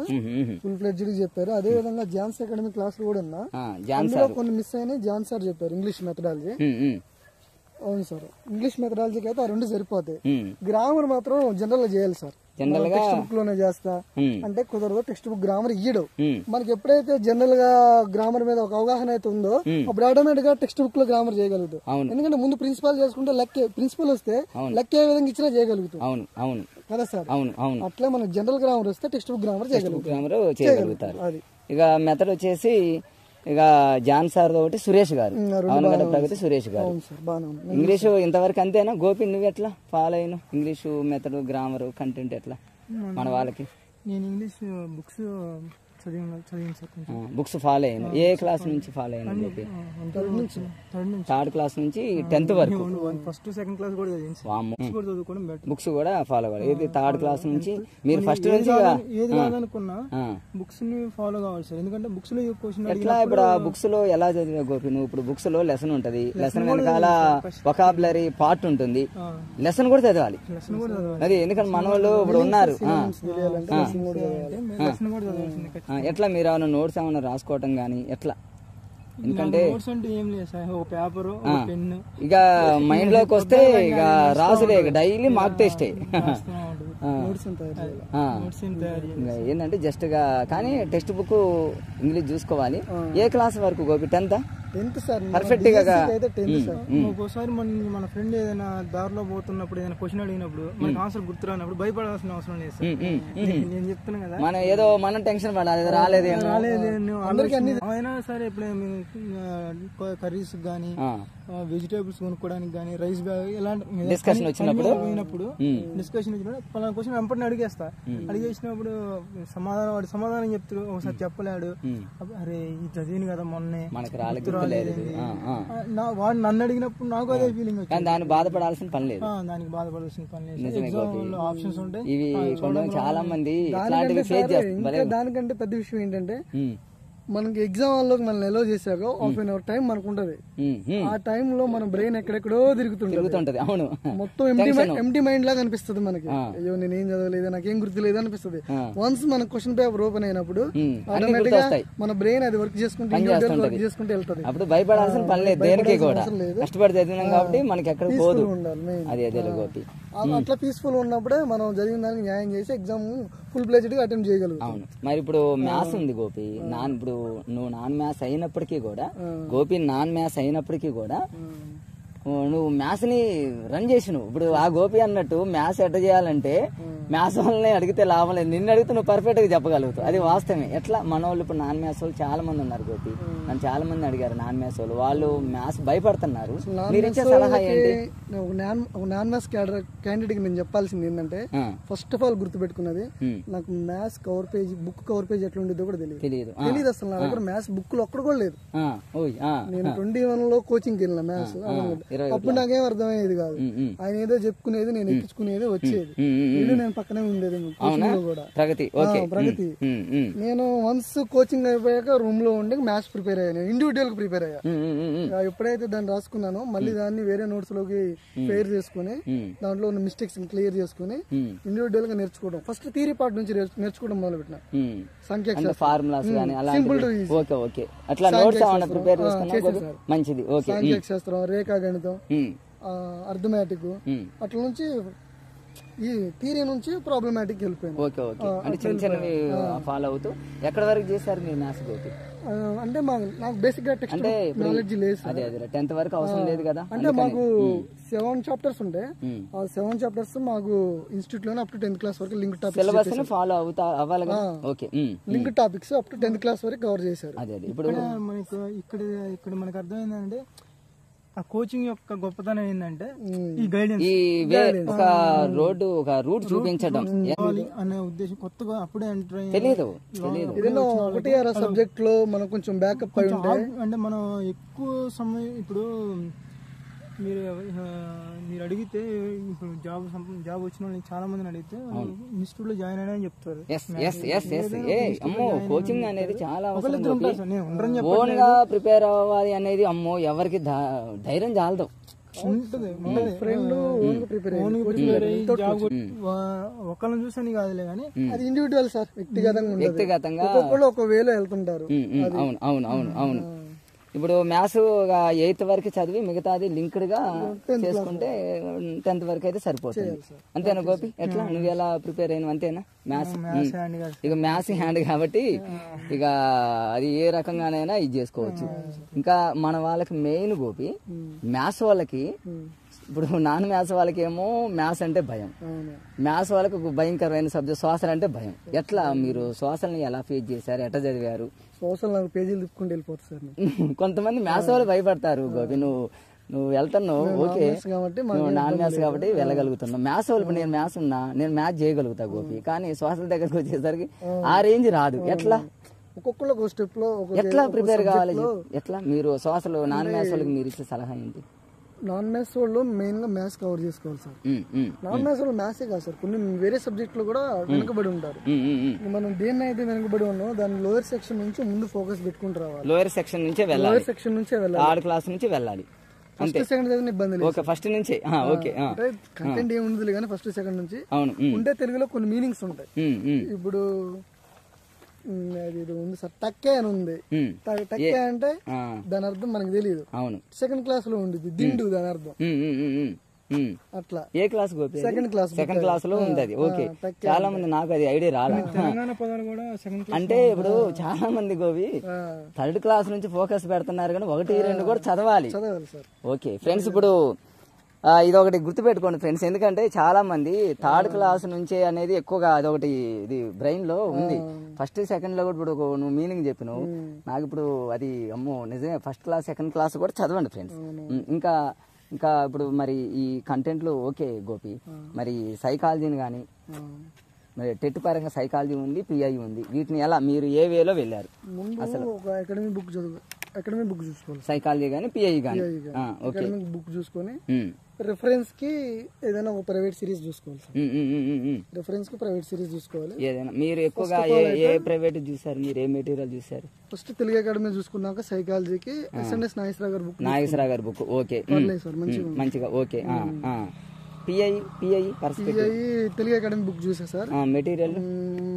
ఫుల్ ఫ్లెడ్జ్డ్ చెప్పారు. అదే విధంగా జాన్స్ అకాడమీ క్లాస్ కూడా ఉన్నా, అందులో కొన్ని మిస్ అయినాయి. జాన్ సార్ చెప్పారు ఇంగ్లీష్ మెథడాలజీ. అవును సార్, ఇంగ్లీష్ మెథడాలజీకి అయితే ఆ 2 సరిపోతాయి. గ్రామర్ మాత్రం జనరల్ గా చేయాలి సార్. టెక్స్ట్ బుక్ లోనే చేస్తా అంటే కుదరదు. టెక్స్ట్ బుక్ గ్రామర్ ఇయ్యడు. మనకి ఎప్పుడైతే జనరల్ గా గ్రామర్ మీద ఒక అవగాహన అయితే ఉందో అప్పుడు ఆటోమేటిక్ గా టెక్స్ట్ బుక్ లో గ్రామర్ చేయగలుగుతాం. ఎందుకంటే ముందు ప్రిన్సిపల్ చేసుకుంటే ప్రిన్సిపల్ వస్తే లెక్క ఏ విధంగా ఇచ్చినా చేయగలుగుతాం కదా సార్. అట్లా మనకి జనరల్ గ్రామర్ వస్తే టెక్స్ట్ బుక్ గ్రామర్ చేయగలుగుతారు. ఇక మెథడ్ వచ్చేసి ఇక జాన్ సార్ ఒకటి, సురేష్ గారు, అవనగడ్డ ప్రగతి సురేష్ గారు. ఇంగ్లీషు ఇంతవరకు అంతేనా గోపి? నువ్వు ఎట్లా ఫాలో అయినా ఇంగ్లీషు మెథడ్, గ్రామర్, కంటెంట్ ఎట్లా మన వాళ్ళకి? నేను ఇంగ్లీష్ బుక్స్ బుక్స్ ఫాలో అయ్యాను. ఏ క్లాస్ నుంచి ఫాలో అయ్యాను గోపి? 3rd క్లాస్ నుంచి 10th వరకు. ఫస్ట్ సెకండ్ క్లాస్ కూడా బుక్స్ కూడా ఫాలో అవ్వాలి. 3rd క్లాస్ నుంచి మీరు ఫస్ట్ నుంచి ఏది కాదనుకున్నా బుక్స్ ని ఫాలో కావాలి సార్. ఎందుకంటే బుక్స్ లో క్వశ్చన్ ఎట్లా ఇప్పుడు ఆ బుక్స్ లో ఎలా చదివా గోపి నువ్వు? ఇప్పుడు బుక్స్ లో లెసన్ ఉంటది, లెసన్ వెనకాల వొకాబులరీ పార్ట్ ఉంటుంది, లెసన్ కూడా చదవాలి. అది ఎందుకంటే మన వాళ్ళు ఇప్పుడు ఉన్నారు. ఎట్లా మీరు ఏమైనా నోట్స్ ఏమైనా రాసుకోవటం గానీ ఎట్లా? ఎందుకంటే ఇక మైండ్ లోకి వస్తే ఇక రాసులే, డైలీ మాక్ టెస్ట్ ఏంటంటే జస్ట్ గా. కానీ టెక్స్ట్ బుక్ ఇంగ్లీష్ చూసుకోవాలి. ఏ క్లాస్ వరకు గోపి? 10th సార్, పర్ఫెక్ట్ గా. ఒక్కోసారి మన ఫ్రెండ్ ఏదైనా దారిలో పోతున్నప్పుడు ఏదైనా క్వశ్చన్ అడిగినప్పుడు మనకి ఆన్సర్ గుర్తు రానప్పుడు భయపడాల్సిన అవసరం లేదు సార్. నేను చెప్తున్నా కదా, మనం ఏదో మనం టెన్షన్ పడాలి, రాలేదు అయినా సరే. ఇప్పుడు కర్రీస్ గానీ, వెజిటేబుల్స్ కొనుక్కోవడానికి గానీ, రైస్ బ్యాగ్ ఇలాంటి డిస్కషన్ వచ్చినప్పుడు పలానా క్వశ్చన్ వెంపటిని అడిగేస్తా. అడిగేసినప్పుడు సమాధానం చెప్తాడు, ఒకసారి చెప్పలేడు. అరే ఇది చదివిను కదా మొన్నే, మనకి రాలేదు. వాడు నన్ను అడిగినప్పుడు నాకు అదే ఫీలింగ్ వచ్చింది. దానికి బాధపడాల్సిన పని లేదు. దానికి బాధపడాల్సిన పని లేదు. ఆప్షన్స్ ఉంటాయి. ఇవి చాలా మంది దానికంటే పెద్ద విషయం ఏంటంటే మనకి ఎగ్జామ్ హాల్లోకి మనల్ని ఎలో చేశాక హాఫ్ అన్ అవర్ టైం మనకు ఉంటది. ఆ టైమ్ లో మన బ్రెయిన్ ఎక్కడెక్కడో తిరుగుతుంటది. అవును, మొత్తం ఎంటీ మైండ్ లాగా అనిపిస్తుంది మనకి. అయ్యో నేనేం చదవలేదు, నాకేం గుర్తులేదు అనిపిస్తుంది. వన్స్ మన క్వశ్చన్ పేపర్ ఓపెన్ అయినప్పుడు ఆటోమేటిక్ గా మన బ్రెయిన్ అది వర్క్ చేసుకుంటే వెళ్తుంది. అప్పుడు భయపడాల్సిన పని లేదు, దేనికి కూడా కష్టపడి చదివినాం కాబట్టి మనకి ఎక్కడ పోదు. అట్లా పీస్ఫుల్ ఉన్నప్పుడే మనం జరిగిన దానికి న్యాయం చేసి ఎగ్జామ్ ఫుల్ ప్లేజ్డ్ గా అటెంప్ట్ చేయగలుగుతాం. అవును. మరి ఇప్పుడు మ్యాథ్స్ ఉంది గోపి, ఇప్పుడు నువ్వు నాన్ మ్యాథ్స్ అయినప్పటికీ కూడా, గోపి నాన్ మ్యాథ్స్ అయినప్పటికీ కూడా నువ్వు మ్యాథ్స్ ని రన్ చేసినావు. ఇప్పుడు ఆ గోపి అన్నట్టు మ్యాథ్స్ ఎట్ట చేయాలంటే మ్యాథ్స్ వాళ్ళని అడిగితే లాభం లేదు, నిన్ను అడిగితే నువ్వు పర్ఫెక్ట్ గా చెప్పగలుగుతావు. అది వాస్తవమే. ఎట్లా మన వాళ్ళు ఇప్పుడు నాన్ మ్యాథ్స్ వాళ్ళు చాలా మంది ఉన్నారు గోపి, నన్ను చాలా మంది అడిగారు నాన్ మ్యాథ్స్ వాళ్ళు మ్యాథ్స్ భయపడుతున్నారు. మీరు ఇచ్చే సలహా ఏంటి? నాన్ మ్యాథ్స్ క్యాండిడేట్ కి నేను చెప్పాల్సింది ఏంటంటే, ఫస్ట్ ఆఫ్ ఆల్ గుర్తుపెట్టుకున్నది, నాకు maths cover page book cover page ఎట్లా ఉండేదో కూడా తెలియదు అసలు. నా దగ్గర మ్యాథ్స్ బుక్ లో ఒక్కడు కూడా లేదు. నేను 21 లో కోచింగ్ వెళ్ళిన మ్యాథ్స్. అప్పుడు నాకేం అర్థమయ్యేది కాదు. ఆయన ఏదో చెప్పుకునేది, నేను ఎక్కించుకునేది, వచ్చేది. నేను పక్కనే ఉండేది కూడా ప్రగతి. నేను వన్స్ కోచింగ్ అయిపోయాక రూమ్ లో ఉండి మ్యాథ్స్ ప్రిపేర్ అయ్యాను, ఇండివిజువల్ గా ప్రిపేర్ అయ్యా. ఎప్పుడైతే దాన్ని రాసుకున్నానో మళ్ళీ దాన్ని వేరే నోట్స్ లోకి ఫెయిర్ చేసుకుని దాంట్లో ఉన్న మిస్టేక్స్ క్లియర్ చేసుకుని ఇండివిజువల్ గా నేర్చుకోవడం. ఫస్ట్ థియరీ పార్ట్ నుంచి నేర్చుకోవడం మొదలు పెట్టిన. సంఖ్య ఫార్ములాస్ సింపుల్ టు ఈజీ. మంచిది. సాంఖ్య శాస్త్రం, రేఖా గణితం, అర్థమెటిక్, అట్లా నుంచి ఈ థియరీ నుంచి ప్రాబ్లమాటిక్ వెళ్ళిపోయింది. Okay okay. అంటే చిన్న చిన్నవి ఫాలో అవుతూ ఎక్కడ వరకు చేశారు మీరు మ్యాథ్స్ గోపి? అంటే నాకు బేసిక్ గా టెక్స్ట్ నాలెడ్జ్ లేదు. అదే 10th వరకు అవసరం లేదు కదా. అంటే మాకు 7 చాప్టర్స్ ఉంటాయి. ఆ 7 చాప్టర్స్ మాకు ఇన్స్టిట్యూట్ లోనే అప్ టు 10th క్లాస్ వరకు లింక్ టాపిక్స్ సిలబస్ ని ఫాలో అవ్వాలి కదా. Okay. Link topics up to 10th class వరకు కవర్ చేశారు. అదే ఇప్పుడు మనకు ఇక్కడ మనకు అర్థమైందంటే ఆ కోచింగ్ యొక్క గొప్పతనం ఏంటంటే ఈ గైడెన్స్, ఒక రూట్ చూపించడం అనే ఉద్దేశం. కొత్తగా అప్పుడే ఎంటర్ తెలియదు ఏదైనా ఒకటి సబ్జెక్ట్ లో మనం కొంచెం బ్యాకప్ అయి ఉంటే, అంటే మనం ఎక్కువ సమయం ఇప్పుడు మీరు అడిగితే ఇప్పుడు జాబ్ వచ్చిన వాళ్ళని చాలా మందిని అడిగితే ఇన్స్టిట్యూట్ లో జాయిన్ అయినా చెప్తారు. కోచింగ్ అనేది చాలా ఓన్ గా ప్రిపేర్ అవ్వాలి అనేది అమ్మో ఎవరికి ధైర్యం చాలదు. ఒకళ్ళని చూసని కాదులే కానీ అది ఇండివిజువల్ సార్, వ్యక్తిగతంగా ఒక వేలో వెళ్తుంటారు. అవును అవును అవును అవును. ఇప్పుడు మ్యాథ్స్ 8th వరకు చదివి మిగతాది లింక్డ్ గా చేసుకుంటే 10th వరకు అయితే సరిపోతుంది. అంతేనా గోపి? ఎట్లా నువ్వు ఎలా ప్రిపేర్ అయినా అంతేనా? మ్యాథ్స్ ఇక మ్యాథ్స్ హ్యాండ్ కాబట్టి ఇక అది ఏ రకంగానైనా ఇది చేసుకోవచ్చు. ఇంకా మన వాళ్ళకి మెయిన్ గోపి మ్యాథ్స్ వాళ్ళకి, ఇప్పుడు నాన్ మ్యాథ్స్ వాళ్ళకి ఏమో మ్యాథ్స్ అంటే భయం, మ్యాథ్స్ వాళ్ళకి ఒక భయంకరమైన సబ్జెక్ట్ శ్వాసలు అంటే భయం. ఎట్లా మీరు శ్వాసల్ని ఎలా ఫేస్ చేశారు, ఎట్లా చదివారు? శ్వాసలు నాకు పేజీలు తిప్పుకుంటూ వెళ్ళిపోతుంది సార్. కొంతమంది మ్యాథ్స్ వాళ్ళు భయపడతారు గోపి. నువ్వు వెళ్తున్నావు ఓకే, నువ్వు నాన్ మ్యాథ్స్ కాబట్టి వెళ్ళగలుగుతున్నావు. మ్యాథ్స్ వాళ్ళు నేను మ్యాథ్స్ ఉన్నా నేను మ్యాథ్స్ చేయగలుగుతా గోపి, కానీ శ్వాసల దగ్గరకు వచ్చేసరికి ఆ రేంజ్ రాదు. ఎట్లా ఒక్కొక్కరు స్టెప్ లో ఎట్లా ప్రిపేర్ కావాలి? ఎట్లా మీరు శ్వాసలు నాన్ మ్యాథ్స్ వాళ్ళకి మీరు ఇచ్చే సలహా ఏంటి? నాన్ మ్యాథ్స్ వాళ్ళు మెయిన్ గా మ్యాథ్స్ కవర్ చేసుకోవాలి సార్. నాన్ మ్యాథ్స్ వాళ్ళు మ్యాథ్సే కాదు సార్, కొన్ని వేరే సబ్జెక్ట్ లో కూడా వెనుకబడి ఉంటారు. మనం దేన్ని అయితే వెనుకబడి ఉన్నామో దాని లోయర్ సెక్షన్ నుంచి ముందు ఫోకస్ పెట్టుకుంటూ రావాలి. లోయర్ సెక్షన్ నుంచే వెళ్ళాలి, థర్డ్ క్లాస్ నుంచి వెళ్ళాలి. ఫస్ట్ సెకండ్ చదివిన ఇబ్బంది లేదు, ఫస్ట్ నుంచి ఓకే. కంటెంట్ ఏముంది కానీ ఫస్ట్ సెకండ్ నుంచి ఉంటే తెలుగులో కొన్ని మీనింగ్స్ ఉంటాయి. ఇప్పుడు ఇది ఉంది సార్, టక్కే అని ఉంది. టక్కే అంటే దాని అర్థం మనకు తెలియదు. అవును, సెకండ్ క్లాస్ లో ఉంది దిండు దాని అర్థం. అట్లా ఏ క్లాస్ గోపి? సెకండ్ క్లాస్ లో ఉంది అది. ఓకే, చాలా మంది నాకు అది ఐడియా రాలేదు. అంటే ఇప్పుడు చాలా మంది గోపి 3rd క్లాస్ నుంచి ఫోకస్ పెడుతున్నారు కానీ 1, 2 కూడా చదవాలి. ఓకే ఫ్రెండ్స్, ఇప్పుడు ఇదొకటి గుర్తుపెట్టుకోండి ఫ్రెండ్స్, ఎందుకంటే చాలా మంది 3rd క్లాస్ నుంచే అనేది ఎక్కువగా అదొకటి ఇది బ్రెయిన్ లో ఉంది. ఫస్ట్ సెకండ్ లో కూడా ఇప్పుడు నువ్వు మీనింగ్ చెప్పినావు నాకు, ఇప్పుడు అది అమ్మో నిజమే. ఫస్ట్ క్లాస్ సెకండ్ క్లాస్ కూడా చదవండి ఫ్రెండ్స్. ఇంకా ఇప్పుడు మరి ఈ కంటెంట్లు ఓకే గోపి, మరి సైకాలజీని కానీ మరి టెట్ పరంగా సైకాలజీ ఉంది, పిఐ ఉంది, వీటిని ఎలా మీరు ఏ వేలో వెళ్ళారు? అసలు అకాడమిక్ బుక్ చూసుకోవాలి, సైకాలజీ కానీ పిఐ కానీ బుక్ చూసుకొని రిఫరెన్స్ కి ఏదైనా ఒక ప్రైవేట్ సిరీస్ చూసుకోవాలి. రిఫరెన్స్ కి ప్రైవేట్ సిరీస్ చూసుకోవాలి. ఏదైనా మీరు ఎక్కువగా ఏ ప్రైవేట్ చూసారు? మీరు ఏ మెటీరియల్ చూసారు? ఫస్ట్ తెలుగు అకాడమీ చూసుకున్నాక సైకాలజీకి ఎస్ఎన్ఎస్ నాగేశ్వరరావు గారి బుక్ ఓకే మంచిగా okay. PI Telugu academy book చూసా సార్. మెటీరియల్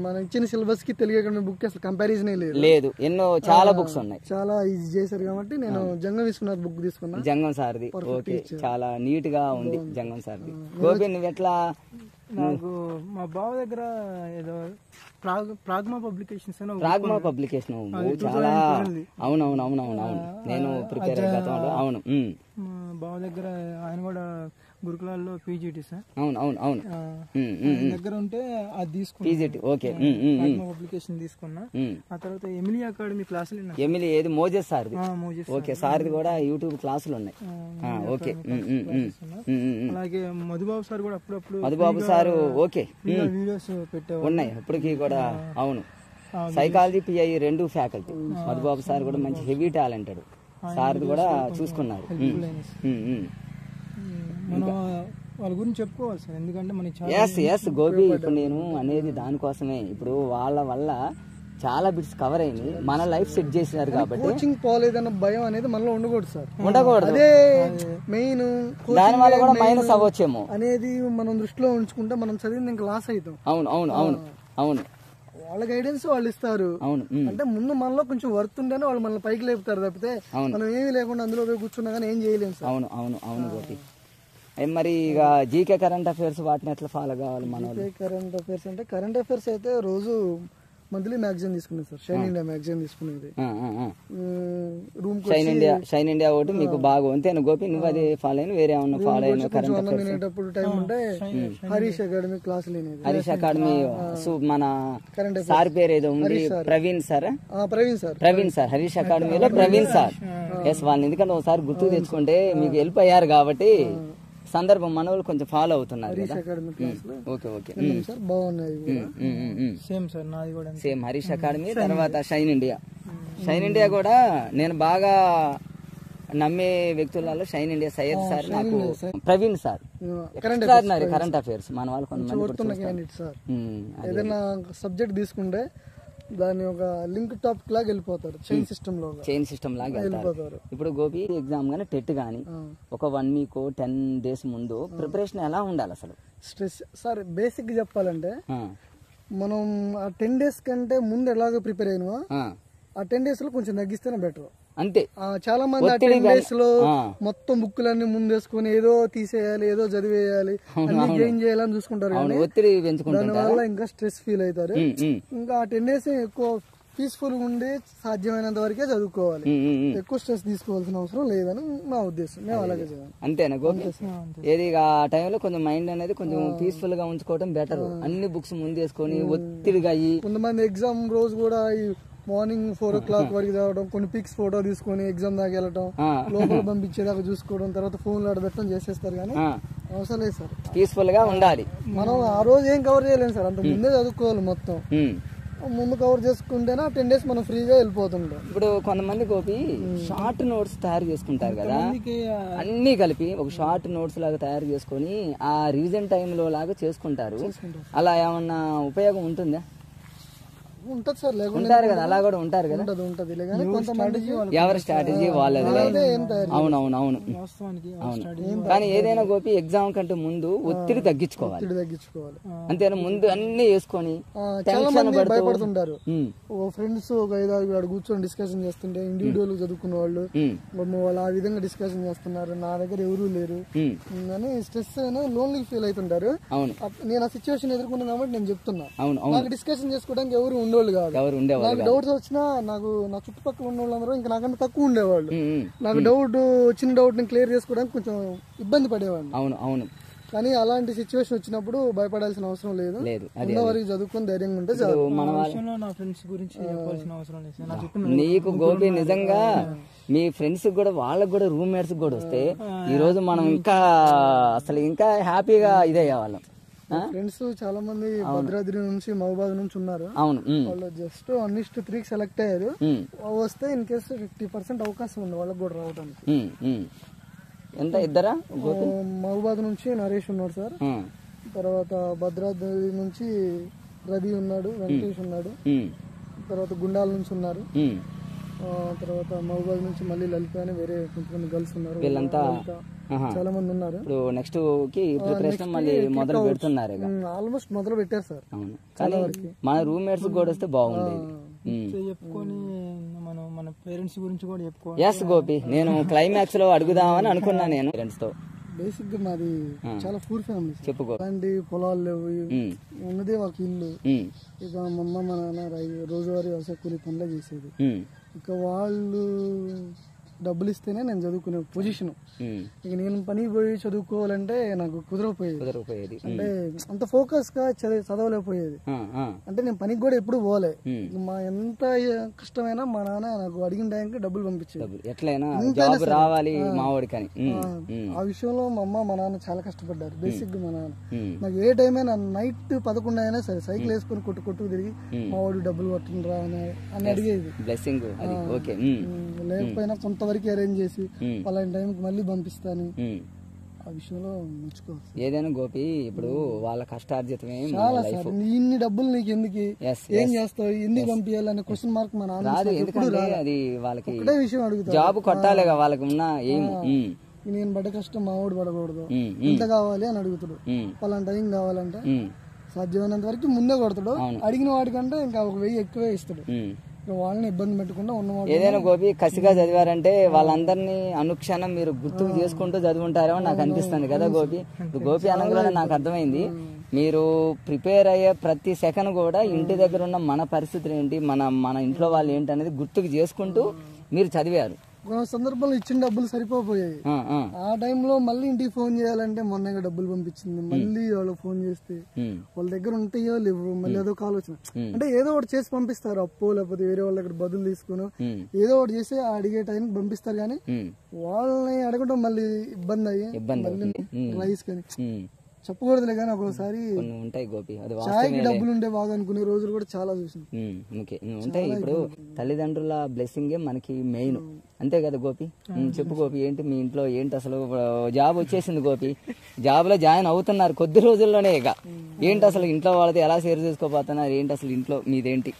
మన ఇచ్చిన సిలబస్ కి తెలుగు అకాడమీ బుక్ అసలు కంపారిజన్ లేదు, ఎన్నో చాలా బుక్స్ ఉన్నాయి, చాలా ఈజీ చేశారు కాబట్టి నేను జంగం విశ్వనాథ్ బుక్ తీసుకున్నా, జంగం సార్ది. ఓకే, చాలా నీట్ గా ఉంది జంగం సార్ది. గోపి నువ్వు ఎట్లా? నాకు మా బావ దగ్గర ఏదో ప్రాగ్మా పబ్లికేషన్ చాలా అవునవును నేను ప్రిపేర్ అయ్యే. అవును, బావ దగ్గర ఆయన కూడా గురుకులాల్లో పీజీటీ సార్. అవును అవును అవును దగ్గర ఉంటే అది తీసుకున్నా, పీజీటీ. ఓకే, అప్లికేషన్ తీసుకున్నా. ఆ తర్వాత ఎమిలీ అకాడమీ క్లాసులు. ఎమిలీ ఏది మోజెస్ సార్? ఓకే, సార్ది కూడా యూట్యూబ్ క్లాసులు ఉన్నాయి. ఓకే, అలాగే మధుబాబు సార్ కూడా అప్పుడప్పుడు మధుబాబు సార్ ఓకే వీడియోస్ పెట్టేవారు ఉన్నాయి ఇప్పటికీ కూడా. అవును, psychology pi 2 faculty. Madhubabu sir కూడా మంచి హెవీ టాలెంటెడ్ సార్ కూడా చూసుకున్నారు. మనం వాళ్ళ గురించి చెప్పుకోవాలి సార్, ఎందుకంటే మనకి ఎస్ గోపి, ఇప్పుడు నేను అనేది దానికోసమే. ఇప్పుడు వాళ్ళ వల్ల చాలా బిట్స్ కవర్ అయింది, మన లైఫ్ సెట్ చేసినారు కాబట్టి. కోచింగ్ పోలేదన్న భయం అనేది మనలో ఉండకూడదు సార్, ఉండకూడదు. అదే మెయిన్. దాని వల్ల కూడా మైనస్ అవ్వచ్చేమో అనేది మనం దృష్టిలో ఉంచుకుంటే మనం చదివింది ఇంకా లాస్ అవుతాం. అవును అవును అవును అవును, వాళ్ళ గైడెన్స్ వాళ్ళు ఇస్తారు. అవును, అంటే ముందు మనలో కొంచెం వర్త్ ఉంటేనే వాళ్ళు మనల్ని పైకి లేపుతారు తప్పితే మనం ఏమీ లేకుండా అందులో పోయి కూర్చున్నా కానీ ఏం చేయలేము సార్. అవును అవును అవును గోపి. మరి ఇక జీకే కరెంట్ అఫైర్స్ వాటిని ఎట్లా ఫాలో కావాలి మన? కరెంట్ అఫైర్స్ అంటే కరెంట్ అఫైర్స్ అయితే రోజు మంత్లీ మ్యాగజైన్ తీసుకునేది సార్, షైన్ ఇండియా మ్యాగజైన్ తీసుకునేది. రూమ్ షైన్ ఇండియా ఒకటి మీకు బాగా అంతేనా గోపి? నువ్వు అది ఫాలో అయిన వేరే ఏమన్నా ఫాలో అయిన? కరెంట్ అఫైర్స్ వినేటప్పుడు టైం ఉంటే హరీష్ అకాడమీ క్లాసులు వినేది. హరీష్ అకాడమీ మన సార్ పేరు ఏదో ఉంది, ప్రవీణ్ సార్. ప్రవీణ్ సార్ హరీష్ అకాడమీలో ప్రవీణ్ సార్. ఎస్, వాళ్ళని ఎందుకంటే ఒకసారి గుర్తు తెచ్చుకుంటే మీకు వెళ్ళిపోయారు కాబట్టి సందర్భం మన వాళ్ళు కొంచెం ఫాలో అవుతున్నారు. ఓకే ఓకే, సేమ్ సార్ నాది కూడా సేమ్ హరీష్ అకాడమీ. తర్వాత షైన్ ఇండియా. షైన్ ఇండియా కూడా నేను బాగా నమ్మే వ్యక్తులలో షైన్ ఇండియా సయ్యద్ సార్, నాకు ప్రవీణ్ సార్ కరెంట్ అఫైర్స్ మన వాళ్ళు కొంతమంది. ఏదైనా సబ్జెక్ట్ తీసుకుంటే దాని ఒక లింక్ టాప్ లాగా వెళ్ళిపోతారు, చైన్ సిస్టమ్ లాగా వెళ్ళిపోతారు. ఇప్పుడు గోపి ఎగ్జామ్ గానీ టెట్ గానీ ఒక 1 వీక్ 10 days ముందు ప్రిపరేషన్ ఎలా ఉండాలి అసలు? స్ట్రెస్ సార్ బేసిక్ గా చెప్పాలంటే మనం ఆ 10 days కంటే ముందు ఎలాగో ప్రిపేర్ అయినా ఆ 10 days లో కొంచెం తగ్గిస్తేనే బెటర్. అంతే, చాలా మంది ఆ 10 days లో మొత్తం బుక్కులన్నీ ముందేసుకుని ఏదో తీసేయాలి, ఏదో చదివేయాలి, అన్ని గెయిన్ చేయాలని చూసుకుంటారు. దాని వల్ల ఇంకా స్ట్రెస్ ఫీల్ అవుతారు. ఇంకా ఆ 10 days ఎక్కువ పీస్ఫుల్ గా ఉండి సాధ్యమైనంత వరకే చదువుకోవాలి, ఎక్కువ స్ట్రెస్ తీసుకోవాల్సిన అవసరం లేదని నా ఉద్దేశం. మేము అలాగే చేయాలి. అంతేనా గోపి? ఏది ఆ టైంలో కొంచెం మైండ్ అనేది కొంచెం పీస్ఫుల్ గా ఉంచుకోవడం బెటర్. అన్ని బుక్స్ ముందేసుకొని ఒత్తిడిగా అయ్యి కొంతమంది ఎగ్జామ్ రోజు కూడా మార్నింగ్ 4 o'clock వరకు చదవడం, కొన్ని పిక్స్ ఫోటో తీసుకొని ఎగ్జామ్ దాకా వెళ్ళటం, లోపల పంపించేదాకా చూసుకోవడం, తర్వాత ఫోన్ ఆడబెట్టడం చేసేస్తారు. కానీ అవసరం లేదు సార్, పీస్ఫుల్ గా ఉండాలి. మనం ఆ రోజు ఏం కవర్ చేయలేము సార్, అంత ముందే చదువుకోవాలి. మొత్తం ముందు కవర్ చేసుకుంటేనే 10 days మనం ఫ్రీగా వెళ్ళిపోతుంటాం. ఇప్పుడు కొంతమంది గోపి షార్ట్ నోట్స్ తయారు చేసుకుంటారు కదా, అన్ని కలిపి ఒక షార్ట్ నోట్స్ లాగా తయారు చేసుకొని ఆ రివిజన్ టైంలో లాగా చేసుకుంటారు. అలా ఏమన్నా ఉపయోగం ఉంటుందా? ఉంటది సార్, ఉంటారు కదా, అలా కూడా ఉంటారు కదా. ఉంటది కొంతమంది ఎవరి స్ట్రాటజీ వాళ్ళది. అవునవును అవును. కానీ ఏదైనా గోపి ఎగ్జామ్ కంటే ముందు ఒత్తిడి తగ్గించుకోవాలి. అంతేనా? ముందు అన్ని వేసుకొని భయపడుతుంటారు. ఫ్రెండ్స్ ఒక 5-6 కూర్చొని డిస్కషన్ చేస్తుంటే ఇండివిజువల్ చదువుకున్న వాళ్ళు వాళ్ళు ఆ విధంగా డిస్కషన్ చేస్తున్నారు, నా దగ్గర ఎవరూ లేరు అని స్ట్రెస్ లోన్లీ ఫీల్ అవుతుంటారు. నేను ఆ సిచ్యువేషన్ ఎదుర్కొన్నాను కాబట్టి నేను చెప్తున్నా. నాకు డిస్కషన్ చేసుకోవడానికి ఎవరు ఉండేవాళ్ళు కాదు. నాకు డౌట్స్ వచ్చినా నాకు నా చుట్టుపక్కల ఉన్న వాళ్ళందరూ ఇంకా నాకన్నా తక్కువ ఉండేవాళ్ళు. నాకు చిన్న డౌట్ ని క్లియర్ చేసుకోవడానికి కొంచెం ఇబ్బంది పడేవాళ్ళు. అవును అవును. కానీ అలాంటి సిచ్యువేషన్ వచ్చినప్పుడు భయపడాల్సిన అవసరం లేదు. వరకు చదువుకొని ధైర్యంగా ఉంటే నీకు గోపి నిజంగా మీ ఫ్రెండ్స్ కూడా వాళ్ళకి కూడా రూమ్మేట్స్ కూడా వస్తే ఈ రోజు మనం ఇంకా అసలు ఇంకా హ్యాపీగా ఇదయ్యేవాళ్ళం. ఫ్రెండ్స్ చాలా మంది భద్రాద్రి నుంచి మహబూబాద్ నుంచి ఉన్నారు. అవును, వాళ్ళు జస్ట్ 1:3 సెలెక్ట్ అయ్యారు. వస్తే ఇన్ కేసు 50% అవకాశం ఉంది వాళ్ళకి కూడా రావడానికి. ఎంత ఇద్దరా? మహబూబాద్ నుంచి నరేష్ ఉన్నాడు సార్, తర్వాత భద్రాద్రి నుంచి రవి ఉన్నాడు, వెంకటేష్ ఉన్నాడు, తర్వాత గుండాల నుంచి ఉన్నారు, తర్వాత మహబూబాద్ నుంచి మళ్ళీ లలిత అని వేరే కొంతమంది గర్ల్స్ ఉన్నారు. వీళ్ళంతా చాలా మంది ఉన్నారు. ఇప్పుడు నెక్స్ట్ కి ప్రిపరేషన్ మళ్ళీ మొదలు పెడుతున్నారు. ఆల్మోస్ట్ మొదలు పెట్టారు సార్. అవును, కానీ మన రూమ్మేట్స్ కూడా వస్తే బాగుండేది. చెప్పుకొని మనం మన పేరెంట్స్ గురించి కూడా చెప్పుకోవాలి. ఎస్ గోపి, నేను క్లైమాక్స్ లో అడుగుదామని అనుకున్నా. నేను పేరెంట్స్ తో బేసిక్ గా మాది చాలా పూర్ ఫ్యామిలీ. చెప్పుకో. అలాంటి పొలాలు లేవు, ఉన్నదే ఒక ఇల్లు. ఇక మా అమ్మ మా నాన్న రోజువారీ వ్యవసాయ కూలి పనులే చేసేది. ఇక వాళ్ళు డబ్బులు ఇస్తేనే నేను చదువుకునే పొజిషన్. ఇక నేను పనికి పోయి చదువుకోవాలంటే నాకు కుదరకపోయేది. అంటే అంత ఫోకస్ గా చదవలేకపోయేది. అంటే నేను పనికి కూడా ఎప్పుడు పోలే. మా ఎంత కష్టమైనా మా నాన్న నాకు అడిగిన టైంకి డబ్బులు పంపించేది. ఆ విషయంలో మా అమ్మ మా నాన్న చాలా కష్టపడ్డారు. బేసిక్ గా మా నాన్న నాకు ఏ టైం అయినా నైట్ 11 అయినా సరే సైకిల్ వేసుకుని కొట్టు తిరిగి మా వాడు డబ్బులు పట్టినరా అని అడిగేది. లేకపోయినా కొంతవరకు అరేంజ్ చేసి పలాంటి టైంకి మళ్ళీ పంపిస్తాను. ఆ విషయంలో మెచ్చుకోవచ్చు. ఏదైనా గోపి ఇప్పుడు వాళ్ళ కష్టార్జితమే చాలా సార్. ఇన్ని డబ్బులు నీకు ఎందుకు, ఏం చేస్తావు, ఎందుకు పంపించాలనే క్వశ్చన్ మార్క్ మా నాన్న. అది వాళ్ళకి ఒకటే విషయం అడుగుతా, జాబ్ కొట్టాలి వాళ్ళకి ఉన్న ఏం. నేను పడ్డ కష్టం మా వాడు పడకూడదు, ఎంత కావాలి అని అడుగుతాడు. పలాంటి టైం కావాలంటే సాధ్యమైనంత వరకు ముందే కొడతాడు. అడిగిన వాడికంటే ఇంకా 1000 ఎక్కువే ఇస్తాడు. వాళ్ళని ఇబ్బంది పెట్టకుండా ఉన్నవాడు. ఏదైనా గోపి కసిగా చదివారంటే వాళ్ళందరినీ అనుక్షణం మీరు గుర్తుకు చేసుకుంటూ చదువుంటారేమో నాకు అనిపిస్తుంది కదా గోపి. గోపి అనగానే నాకు అర్థమైంది, మీరు ప్రిపేర్ అయ్యే ప్రతి సెకండ్ కూడా ఇంటి దగ్గర ఉన్న మన పరిస్థితులు ఏంటి, మన ఇంట్లో వాళ్ళు ఏంటి అనేది గుర్తుకు చేసుకుంటూ మీరు చదివారు. కొన్ని సందర్భంలో ఇచ్చిన డబ్బులు సరిపోయాయి. ఆ టైంలో మళ్ళీ ఇంటికి ఫోన్ చేయాలంటే మొన్నగా డబ్బులు పంపించింది, మళ్ళీ వాళ్ళు ఫోన్ చేస్తే వాళ్ళ దగ్గర ఉంటాయో లేవు, మళ్ళీ అదొక ఆలోచన. అంటే ఏదో ఒకటి చేసి పంపిస్తారు, అప్పు లేకపోతే వేరే వాళ్ళ దగ్గర బదులు తీసుకుని ఏదో ఒకటి చేసి అడిగే టైంకి పంపిస్తారు. కానీ వాళ్ళని అడగడం మళ్ళీ ఇబ్బంది అయ్యి రైస్ కానీ చెప్పకూడదులే కానీ ఒక్కోసారి ఉంటాయి గోపి. అది చాయ్కి డబ్బులు ఉండే బాగా అనుకునే రోజులు కూడా చాలా చూసాం. ఉంటాయి. ఇప్పుడు తల్లిదండ్రుల బ్లెస్సింగే మనకి మెయిన్, అంతే కదా గోపి. చెప్పు గోపి, ఏంటి మీ ఇంట్లో ఏంటి అసలు? జాబ్ వచ్చేసింది గోపి, జాబ్ లో జాయిన్ అవుతున్నారు కొద్ది రోజుల్లోనే. ఇక ఏంటి అసలు ఇంట్లో వాళ్ళతో ఎలా షేర్ చేసుకోబోతున్నారు, ఏంటి అసలు ఇంట్లో మీదేంటి?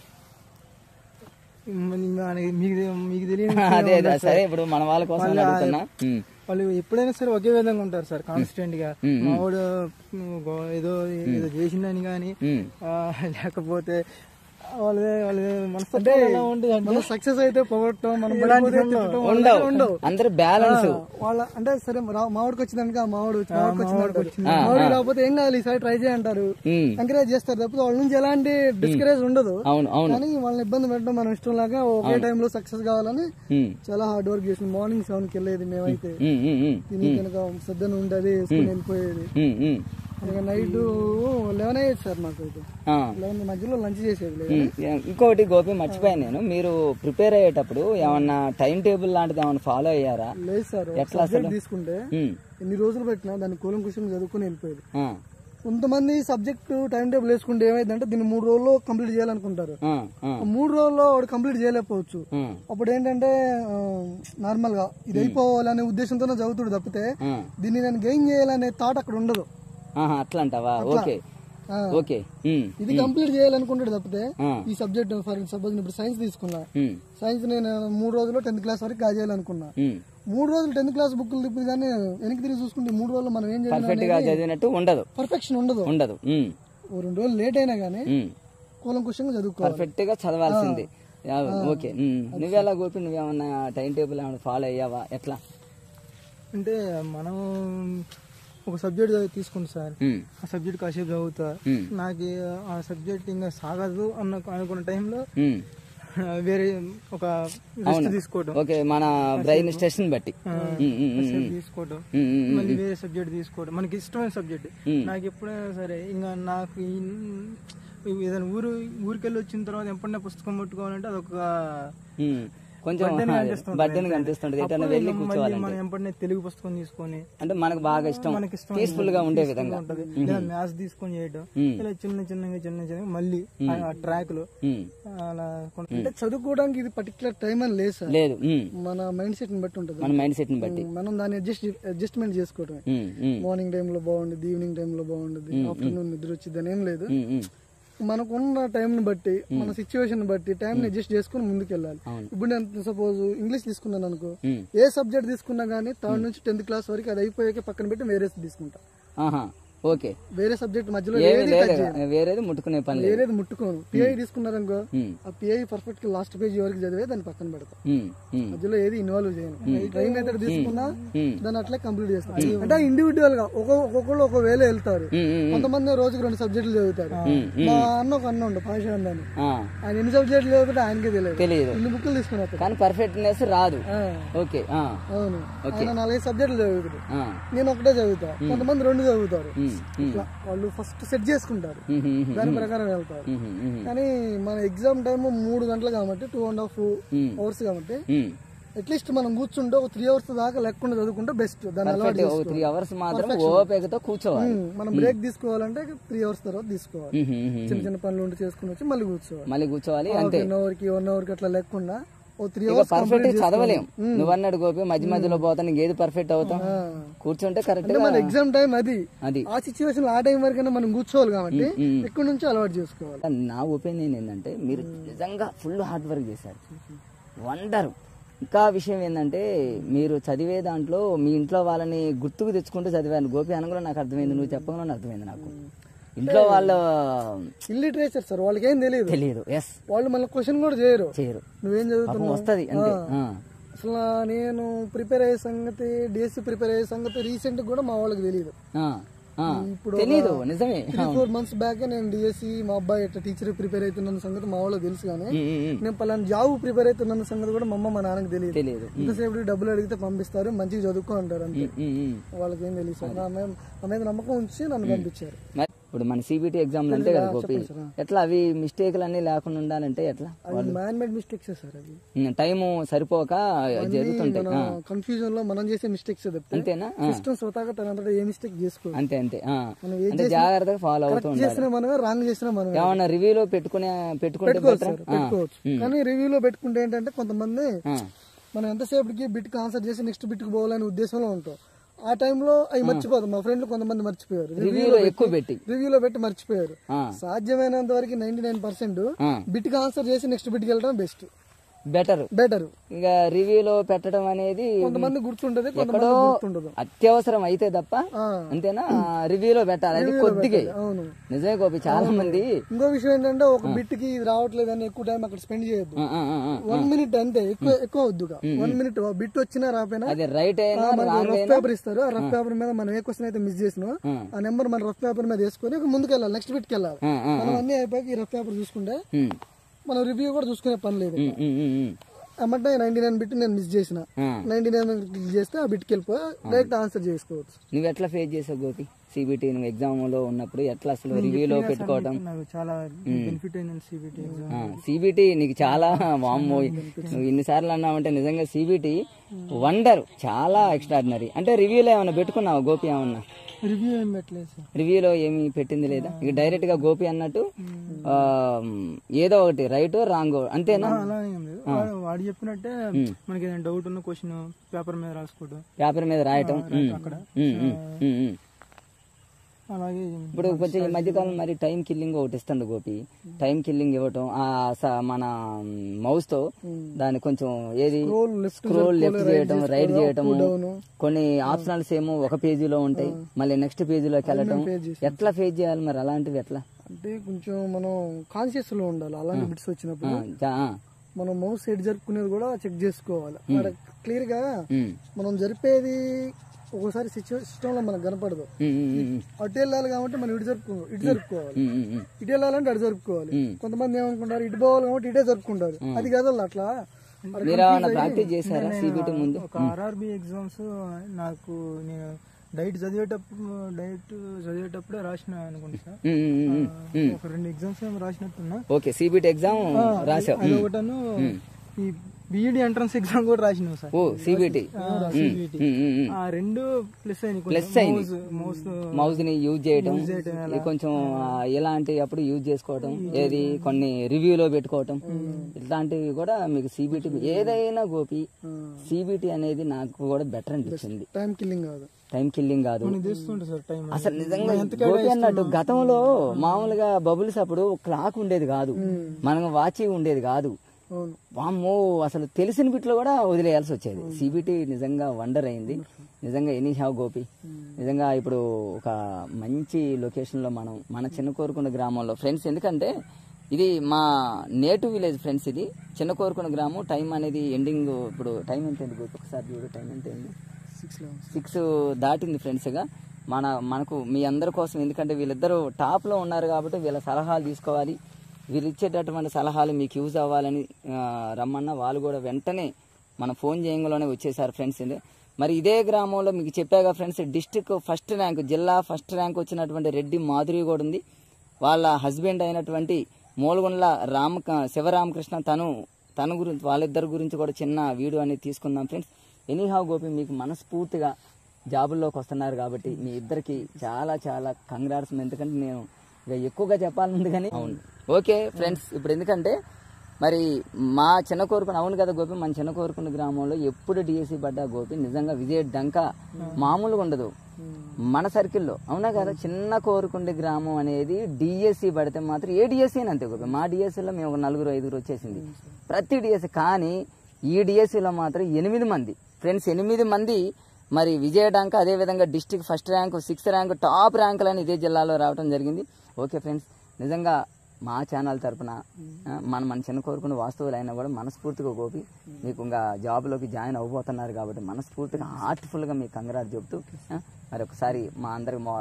మీకు తెలియదు. అదే సరే, ఇప్పుడు మన వాళ్ళ కోసం అడుగుతున్నా. వాళ్ళు ఎప్పుడైనా సరే ఒకే విధంగా ఉంటారు సార్, కాన్స్టెంట్ గా. మావాడు ఏదో చేసిందని కానీ లేకపోతే సక్సెస్ అయితే పొగట్టం అందరూ బ్యాలెన్స్ వాళ్ళ. అంటే సరే మావాడికి వచ్చిందనుక మావాడు రాకపోతే ఏం కావాలి ఈసారి ట్రై చేయంటారు, ఎంకరేజ్ చేస్తారు తప్ప వాళ్ళ నుంచి ఎలాంటి డిస్కరేజ్ ఉండదు. కానీ వాళ్ళని ఇబ్బంది పెట్టడం మనం ఇష్టం లాగా ఒకే టైంలో సక్సెస్ కావాలని చాలా హార్డ్ వర్క్ చేసింది. మార్నింగ్ 7కి వెళ్ళేది మేమైతే, తిని కనుక సద్దన ఉండేది, వేసుకుని వెళ్ళిపోయేది. నైట్ 11 అయ్యేది సార్ మాకు. 11 మధ్యలో లంచ్ చేసేది. ఇంకోటి గోపి మర్చిపోయాను నేను, మీరు ప్రిపేర్ అయ్యేటప్పుడు ఏమన్నా టైం టేబుల్ లాంటిది ఏమన్నా ఫాలో అయ్యారా? లేదు సార్. ఎట్లా తీసుకుంటే ఎన్ని రోజులు పెట్టినా దాన్ని కూలంకుషం చదువుకుని వెళ్ళిపోయేది. కొంతమంది సబ్జెక్ట్ టైం టేబుల్ వేసుకుంటే ఏమైందంటే దీన్ని 3 రోజుల్లో కంప్లీట్ చేయాలనుకుంటారు. 3 రోజుల్లో వాడు కంప్లీట్ చేయలేకపోవచ్చు. అప్పుడు ఏంటంటే నార్మల్ గా ఇది అయిపోవాలనే ఉద్దేశంతోనే చదువుతాడు తప్పితే దీన్ని నేను గెయిన్ చేయాలనే థాట్ అక్కడ ఉండదు. అట్లా అంటావా? Okay okay. ఇది కంప్లీట్ చేయాలనుకుంటాడు తప్పితే ఈ సబ్జెక్ట్ ఫర్ సపోజ్ ఇప్పుడు సైన్స్ తీసుకున్నా, సైన్స్ నేను 3 రోజుల్లో 10th క్లాస్ వరకు కాజేయాలనుకున్నా. 3 రోజులు 10th క్లాస్ బుక్లు తిప్పి కానీ వెనక్కి తిరిగి చూసుకుంటే 3 రోజులు మనం ఏం చదివినట్టు ఉండదు, పర్ఫెక్షన్ ఉండదు. 2 రోజులు లేట్ అయినా గానీ కూలంకుషంగా చదువుకోవాలి, పర్ఫెక్ట్ గా చదవాల్సింది. ఓకే. నువ్వెలా గోపి, నువ్వేమన్నా టైం టేబుల్ ఏమన్నా ఫాలో అయ్యావా? ఎట్లా అంటే మనం ఒక సబ్జెక్ట్ తీసుకుంటా సార్, ఆ సబ్జెక్ట్ కాసేపు చదువుతా, నాకు ఆ సబ్జెక్ట్ ఇంకా సాగదు అనుకున్న టైంలో వేరే ఒక తీసుకోవడం, మన బ్రెయిన్ స్టేషన్ బట్టి తీసుకోవడం, మళ్ళీ వేరే సబ్జెక్ట్ తీసుకోవడం, మనకి ఇష్టమైన సబ్జెక్ట్. నాకు ఎప్పుడైనా సరే ఇంకా నాకు ఏదైనా ఊరికెళ్ళి వచ్చిన తర్వాత ఎప్పుడైనా పుస్తకం పట్టుకోవాలంటే అదొక కొంచెం బర్డెన్ కనిపిస్తుంటది. ఎటైనా వెళ్ళి కూర్చోవాలంటే తెలుగు పుస్తకం తీసుకొని, అంటే మనకు బాగా ఇష్టం, పీస్ఫుల్ గా ఉండే విధంగా మ్యాథ్స్ తీసుకొని చేయడం, ఇలా చిన్న మళ్ళీ ఆ ట్రాక్ లో అలా. అంటే చదువుకోవడానికి ఇది పర్టికులర్ టైం అని లేదు, మన మైండ్ సెట్ ని బట్టి ఉంటుంది. మన మైండ్ సెట్ ని బట్టి మనం దాన్ని అడ్జస్ట్మెంట్ చేసుకోవడం. మార్నింగ్ టైమ్ లో బాగుండేది, ఈవినింగ్ టైమ్ లో బాగుండేది, ఆఫ్టర్నూన్ నిద్ర వచ్చిందని ఏం లేదు. మనకున్న టైం ని బట్టి, మన సిచ్యువేషన్ బట్టి టైం ని అడ్జస్ట్ చేసుకుని ముందుకు వెళ్ళాలి. ఇప్పుడు నేను సపోజ్ ఇంగ్లీష్ తీసుకున్నాను అనుకో, ఏ సబ్జెక్ట్ తీసుకున్నా గానీ 3rd నుంచి 10th క్లాస్ వరకు అది అయిపోయాక పక్కన పెట్టి వేరే తీసుకుంటా. ఓకే వేరే సబ్జెక్ట్ మధ్యలో ఏమీ లేదు, వేరేది ముట్టుకునే పని లేదు. వేరేది ముట్టుకోను. పిఐ తీసుకున్నారనుకో, ఆ పిఐ పర్ఫెక్ట్ లాస్ట్ పేజ్ వరకు చదివే దాన్ని పక్కన పెడతా. మధ్యలో ఏది ఇన్వాల్వ్ చేయను. ట్రై మెథడ్ తీసుకున్నా దాన్ని అట్లే కంప్లీట్ చేస్తాను. అంటే ఇండివిజువల్ గా ఒక్కొక్కళ్ళు ఒక వేళ వెళ్తారు. కొంతమంది రోజుకి 2 సబ్జెక్టులు చదువుతారు. మా ఒక అన్న ఉండు పాష అన్నాను, ఆయన ఎన్ని సబ్జెక్టులు చదువుతుంటే ఆయనకే తెలియదు. ఇన్ని బుక్లు తీసుకున్నారు కానీ పర్ఫెక్ట్నెస్ రాదు. ఓకే అవును, ఆయన 4-5 సబ్జెక్టులు చదువుతారు, నేను ఒకటే చదువుతా. కొంతమంది 2 చదువుతారు. వాళ్ళు ఫస్ట్ సెట్ చేసుకుంటారు, దాని ప్రకారం వెళ్తారు. కానీ మన ఎగ్జామ్ టైం 3 గంటలు కాబట్టి 2.5 hours కాబట్టి అట్లీస్ట్ మనం కూర్చుంటే ఒక 3 hours దాకా లేకుండా చదువుకుంటే బెస్ట్. దాన్ని అలవాటు 3 hours మాత్రం ఓపికతో కూర్చోవాలి. మనం బ్రేక్ తీసుకోవాలంటే 3 hours తర్వాత తీసుకోవాలి. చిన్న చిన్న పనులు ఉండి చేసుకుని వచ్చి మళ్ళీ కూర్చోవాలి. అంతే 1 hour కి అట్లా లేకుండా 3 hours పర్ఫెక్ట్ చదవలేం. నువ్వు అన్నాడు గోపి, మధ్య మధ్యలో పోతా ఏది పర్ఫెక్ట్ అవుతాం, కూర్చుంటే కరెక్ట్. మన ఎగ్జామ్ టైం అది ఆ సిచ్యువేషన్, ఆ టైం వరకైనా మనం కూర్చోవాలి కాబట్టి ఇక్కడ నుంచి అలవాటు చేసుకోవాలి. నా ఒపీనియన్ ఏంటంటే మీరు నిజంగా ఫుల్ హార్డ్ వర్క్ చేశారు, వండర్. ఇంకా విషయం ఏంటంటే మీరు చదివే దాంట్లో మీ ఇంట్లో వాళ్ళని గుర్తుకు తెచ్చుకుంటూ చదివాను. గోపి అనగా నాకు అర్థమైంది, నువ్వు చెప్పగా అర్థమైంది నాకు. ఇంట్లో వాళ్ళు ఇల్లిటరేచర్ సార్, వాళ్ళకి ఏం తెలియదు. ఎస్, వాళ్ళు మళ్ళీ క్వశ్చన్ కూడా చేయరు నువ్వేం చదువుతున్నావు వస్తుంది అంతే. అసలు నేను ప్రిపేర్ అయ్యే సంగతి, డిఎస్సి ప్రిపేర్ అయ్యే సంగతి రీసెంట్ కూడా మా వాళ్ళకి తెలియదు. ఇప్పుడు తెలీదు, నిజమే. 3-4 months బ్యాక్ నేను డిఎస్సి మా అబ్బాయి ఎట్లా టీచర్ ప్రిపేర్ అవుతున్న సంగతి మా వాళ్ళకి తెలుసు. కానీ నేను పలానా జాబ్ ప్రిపేర్ అవుతున్న సంగతి కూడా మా అమ్మ మా నాన్నకి తెలియదు. ఇంతసేపు డబ్బులు అడిగితే పంపిస్తారు, మంచిగా చదువుకో అంటారు అంతే. వాళ్ళకి ఏం తెలియదు సార్. నా మీద నమ్మకం ఉంచి నన్ను పంపించారు. ఇప్పుడు మన సిబిటి ఎగ్జామ్లు అంటే కదా గోపి, ఎట్లా అవి మిస్టేక్లు అన్ని లేకుండా ఉండాలంటే ఎట్లా? మ్యాన్ మేడ్ మిస్టేక్స్ సార్, అది టైం సరిపోక జరుగుతుంటాయి. కన్ఫ్యూజన్ లో మనం చేసే మిస్టేక్స్ అంతేనా? సిస్టమ్ స్వతహాగా తనంతటా ఏ మిస్టేక్ చేసుకో, అంతే జాగ్రత్తగా ఫాలో అవుతూ చేసినా మనమే, రాంగ్ చేసినా మనం ఏమన్నా రివ్యూలో పెట్టుకోవచ్చు. కానీ రివ్యూలో పెట్టుకుంటే ఏంటంటే కొంతమంది మనం ఎంతసేపటికి బిట్ కి ఆన్సర్ చేసి నెక్స్ట్ బిట్ కి పోవాలనే ఉద్దేశంలో ఉంటాం. ఆ టైంలో అవి మర్చిపోతాం. మా ఫ్రెండ్లు కొంతమంది మర్చిపోయారు, రివ్యూలో పెట్టి మర్చిపోయారు. సాధ్యమైనంత వరకు 99% బిట్ కి ఆన్సర్ చేసి నెక్స్ట్ బిట్ కి వెళ్ళడం బెటర్. ఇక రివ్యూలో పెట్టడం అనేది కొంతమంది గుర్తుంటది, కొంతమంది గుర్తుండదు. అత్యవసరం అయితే తప్ప, అంతేనా? రివ్యూలో పెట్టాలి, అది కొద్దిగా. అవును, నిజమే గోపి. చాలా మంది ఇంకో విషయం ఏంటంటే ఒక బిట్ కి రావట్లేదు అని ఎక్కువ టైం అక్కడ స్పెండ్ చేయొద్దు. 1 minute అంతే, ఎక్కువ వద్దుగా. 1 minute బిట్ వచ్చినా రాపోయినా రఫ్ పేపర్ ఇస్తారు. ఆ రఫ్ పేపర్ మీద మనం ఏ క్వశ్చన్ అయితే మిస్ చేసినా ఆ నెంబర్ మన రఫ్ పేపర్ మీద వేసుకుని ముందుకు వెళ్ళాలి, నెక్స్ట్ బిట్ కి వెళ్ళాలి. మనం అన్ని అయిపోయాక ఈ రఫ్ పేపర్ చూసుకుంటే మనం రివ్యూ కూడా చూసుకునే పని లేదు. అమ్మంటే 99 బిట్ నేను మిస్ చేసిన, 99 క్లిక్ చేస్తే ఆ బిట్కి వెళ్ళిపోయి డైరెక్ట్ ఆన్సర్ చేసుకోవచ్చు. నువ్వు ఎట్లా ఫేస్ చేసావు గోపి సిబిటి? నువ్వు ఎగ్జామ్ లో ఉన్నప్పుడు ఎట్లా అసలు రివ్యూలో పెట్టుకోవడం? చాలా బెనిఫిట్ అయింది సిబిటి నీకు చాలా. వామ్మో, నువ్వు ఇన్నిసార్లు అన్నావంటే నిజంగా సిబిటి వండర్, చాలా ఎక్స్ట్రాడినరీ. అంటే రివ్యూలో ఏమైనా పెట్టుకున్నావు గోపి? ఏమన్నా రివ్యూ ఏం పెట్టలేదు సార్, రివ్యూలో ఏమి పెట్టింది లేదా? ఇక డైరెక్ట్ గా గోపి అన్నట్టు ఏదో ఒకటి రైట్ రాంగ్ అంతేనా? వాడు చెప్పినట్టే మనకి ఏదైనా డౌట్ ఉన్న క్వశ్చన్ పేపర్ మీద రాసుకోవడం, పేపర్ మీద రాయటం. అలాగే ఇప్పుడు కొంచెం ఈ మధ్యకాలం మరి టైం కిల్లింగ్ ఒకటి ఇస్తుంది గోపి. టైం కిల్లింగ్ ఇవ్వటం మన మౌస్ తో దాన్ని కొంచెం ఏది స్క్రోల్ లెఫ్ట్ చేయటం, రైట్ చేయటం. కొన్ని ఆప్షనల్స్ ఏమో ఒక పేజీలో ఉంటాయి, మళ్ళీ నెక్స్ట్ పేజీలోకి వెళ్ళటం. ఎట్లా ఫేస్ చేయాలి మరి అలాంటివి? ఎట్లా అంటే కొంచెం మనం కాన్షియస్ లో ఉండాలి. అలాంటి బిట్స్ వచ్చినప్పుడు మనం మౌస్ ఎడ్ జరుపుకునేది కూడా చెక్ చేసుకోవాలి. క్లియర్ గా మనం జరిపేది ఒక్కోసారి సిస్టమ్ లో మనకు కనపడదు. అటు వెళ్ళాలి కాబట్టి మనం ఇటు జరుపుకోవాలి, ఇటు వెళ్ళాలంటే అటు జరుపుకోవాలి. కొంతమంది ఏమనుకుంటారు ఇటు పోవాలి కాబట్టి ఇటే జరుపుకుంటారు, అది కదా అట్లా. ప్రాక్టీస్ చేశారా సిబిటి ముందు? ఒక ఆర్ఆర్బి ఎగ్జామ్స్ నాకు నేను డైట్ చదివేటప్పుడే రాసిన అనుకుంటా సార్. ఒక 2 ఎగ్జామ్స్ రాసినట్టున్నా. ఓకే, సిబిటి ఎగ్జామ్ రాసావు. అదొకటను ఈ బిఈడి ఎంట్రన్స్ ఎగ్జామ్ కూడా రాసినావు సార్. ఓ సిబిటి. ఆ 2 ప్లస్ అయింది. మౌస్ ని యూజ్ చేయడం కొంచెం ఇలాంటి అప్పుడు యూజ్ చేసుకోవడం, ఏది కొన్ని రివ్యూలో పెట్టుకోవటం, ఇట్లాంటివి కూడా మీకు సిబిటి. ఏదైనా గోపి సిబిటి అనేది నాకు కూడా బెటర్ అనిపించింది. టైం కిల్లింగ్ కాదు అసలు. నిజంగా గోపి అన్నట్టు గతంలో మామూలుగా బబుల్స్ అప్పుడు క్లాక్ ఉండేది కాదు, మనం వాచ్ ఉండేది కాదు. వామ్మో అసలు తెలిసిన బిట్లో కూడా వదిలేయాల్సి వచ్చేది. సిబిటి నిజంగా వండర్ అయింది నిజంగా. ఎనీ హ్యావ్ గోపి నిజంగా ఇప్పుడు ఒక మంచి లొకేషన్లో మనం మన చిన్న కోరుకున్న గ్రామంలో ఫ్రెండ్స్, ఎందుకంటే ఇది మా నేటివ్ విలేజ్ ఫ్రెండ్స్. ఇది చిన్న కోరుకున్న గ్రామం. టైం అనేది ఎండింగ్, ఇప్పుడు టైం ఎంత అయింది గోపి ఒకసారి చూడు, టైం ఎంత అయింది? 6 దాటింది ఫ్రెండ్స్గా. మనకు మీ అందరి కోసం, ఎందుకంటే వీళ్ళిద్దరూ టాప్లో ఉన్నారు కాబట్టి వీళ్ళ సలహాలు తీసుకోవాలి. వీళ్ళు ఇచ్చేటటువంటి సలహాలు మీకు యూజ్ అవ్వాలని రమ్మన్న వాళ్ళు కూడా వెంటనే మన ఫోన్ చేయంగానే వచ్చేసారు ఫ్రెండ్స్. మరి ఇదే గ్రామంలో మీకు చెప్పాగా ఫ్రెండ్స్, డిస్టిక్ ఫస్ట్ ర్యాంక్, జిల్లా ఫస్ట్ ర్యాంక్ వచ్చినటువంటి రెడ్డి మాధురి కూడా ఉంది. వాళ్ళ హస్బెండ్ అయినటువంటి మూలగుండ్ల శివరామకృష్ణ, తన గురించి, వాళ్ళిద్దరి గురించి కూడా చిన్న వీడియో అనేది తీసుకుందాం ఫ్రెండ్స్. ఎనీహావ్ గోపి మీకు మనస్ఫూర్తిగా జాబుల్లోకి వస్తున్నారు కాబట్టి మీ ఇద్దరికి చాలా చాలా కంగ్రాట్స్. ఎందుకంటే నేను ఇక ఎక్కువగా చెప్పాలనుంది కానీ అవును ఓకే ఫ్రెండ్స్. ఇప్పుడు ఎందుకంటే మరి మా చిన్న కోరుకున్న, అవును కదా గోపి, మన చిన్న కోరుకున్న గ్రామంలో ఎప్పుడు డిఎస్సి పడ్డా గోపి నిజంగా విజయ డంక మామూలుగా ఉండదు మన సర్కిల్లో, అవునా కదా. చిన్న కోరుకుండే గ్రామం అనేది డిఎస్సి పడితే మాత్రం ఏ డిఎస్సి అని అంతే గోపి. మా డిఎస్సిలో మేము ఒక 4-5 వచ్చేసింది ప్రతి డిఎస్సి. కానీ ఈ డిఎస్సిలో మాత్రం 8 మంది ఫ్రెండ్స్, 8 మంది మరి విజయ డంక, అదేవిధంగా district first rank, 6th rank, top ర్యాంకులని ఇదే జిల్లాలో రావడం జరిగింది. ఓకే ఫ్రెండ్స్, నిజంగా మా ఛానల్ తరఫున మన చిన్న కోరుకున్న వాస్తవులు అయినా కూడా మనస్ఫూర్తిగా గోపి మీకు ఇంకా జాబ్లోకి జాయిన్ అవ్వబోతున్నారు కాబట్టి మనస్ఫూర్తిగా హార్ట్ఫుల్గా మీకు కంగ్రాట్ చెప్తూ మరి ఒకసారి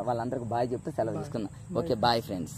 వాళ్ళందరికీ బాయ్ చెప్తూ సెలవు తీసుకుందాం. Okay bye friends.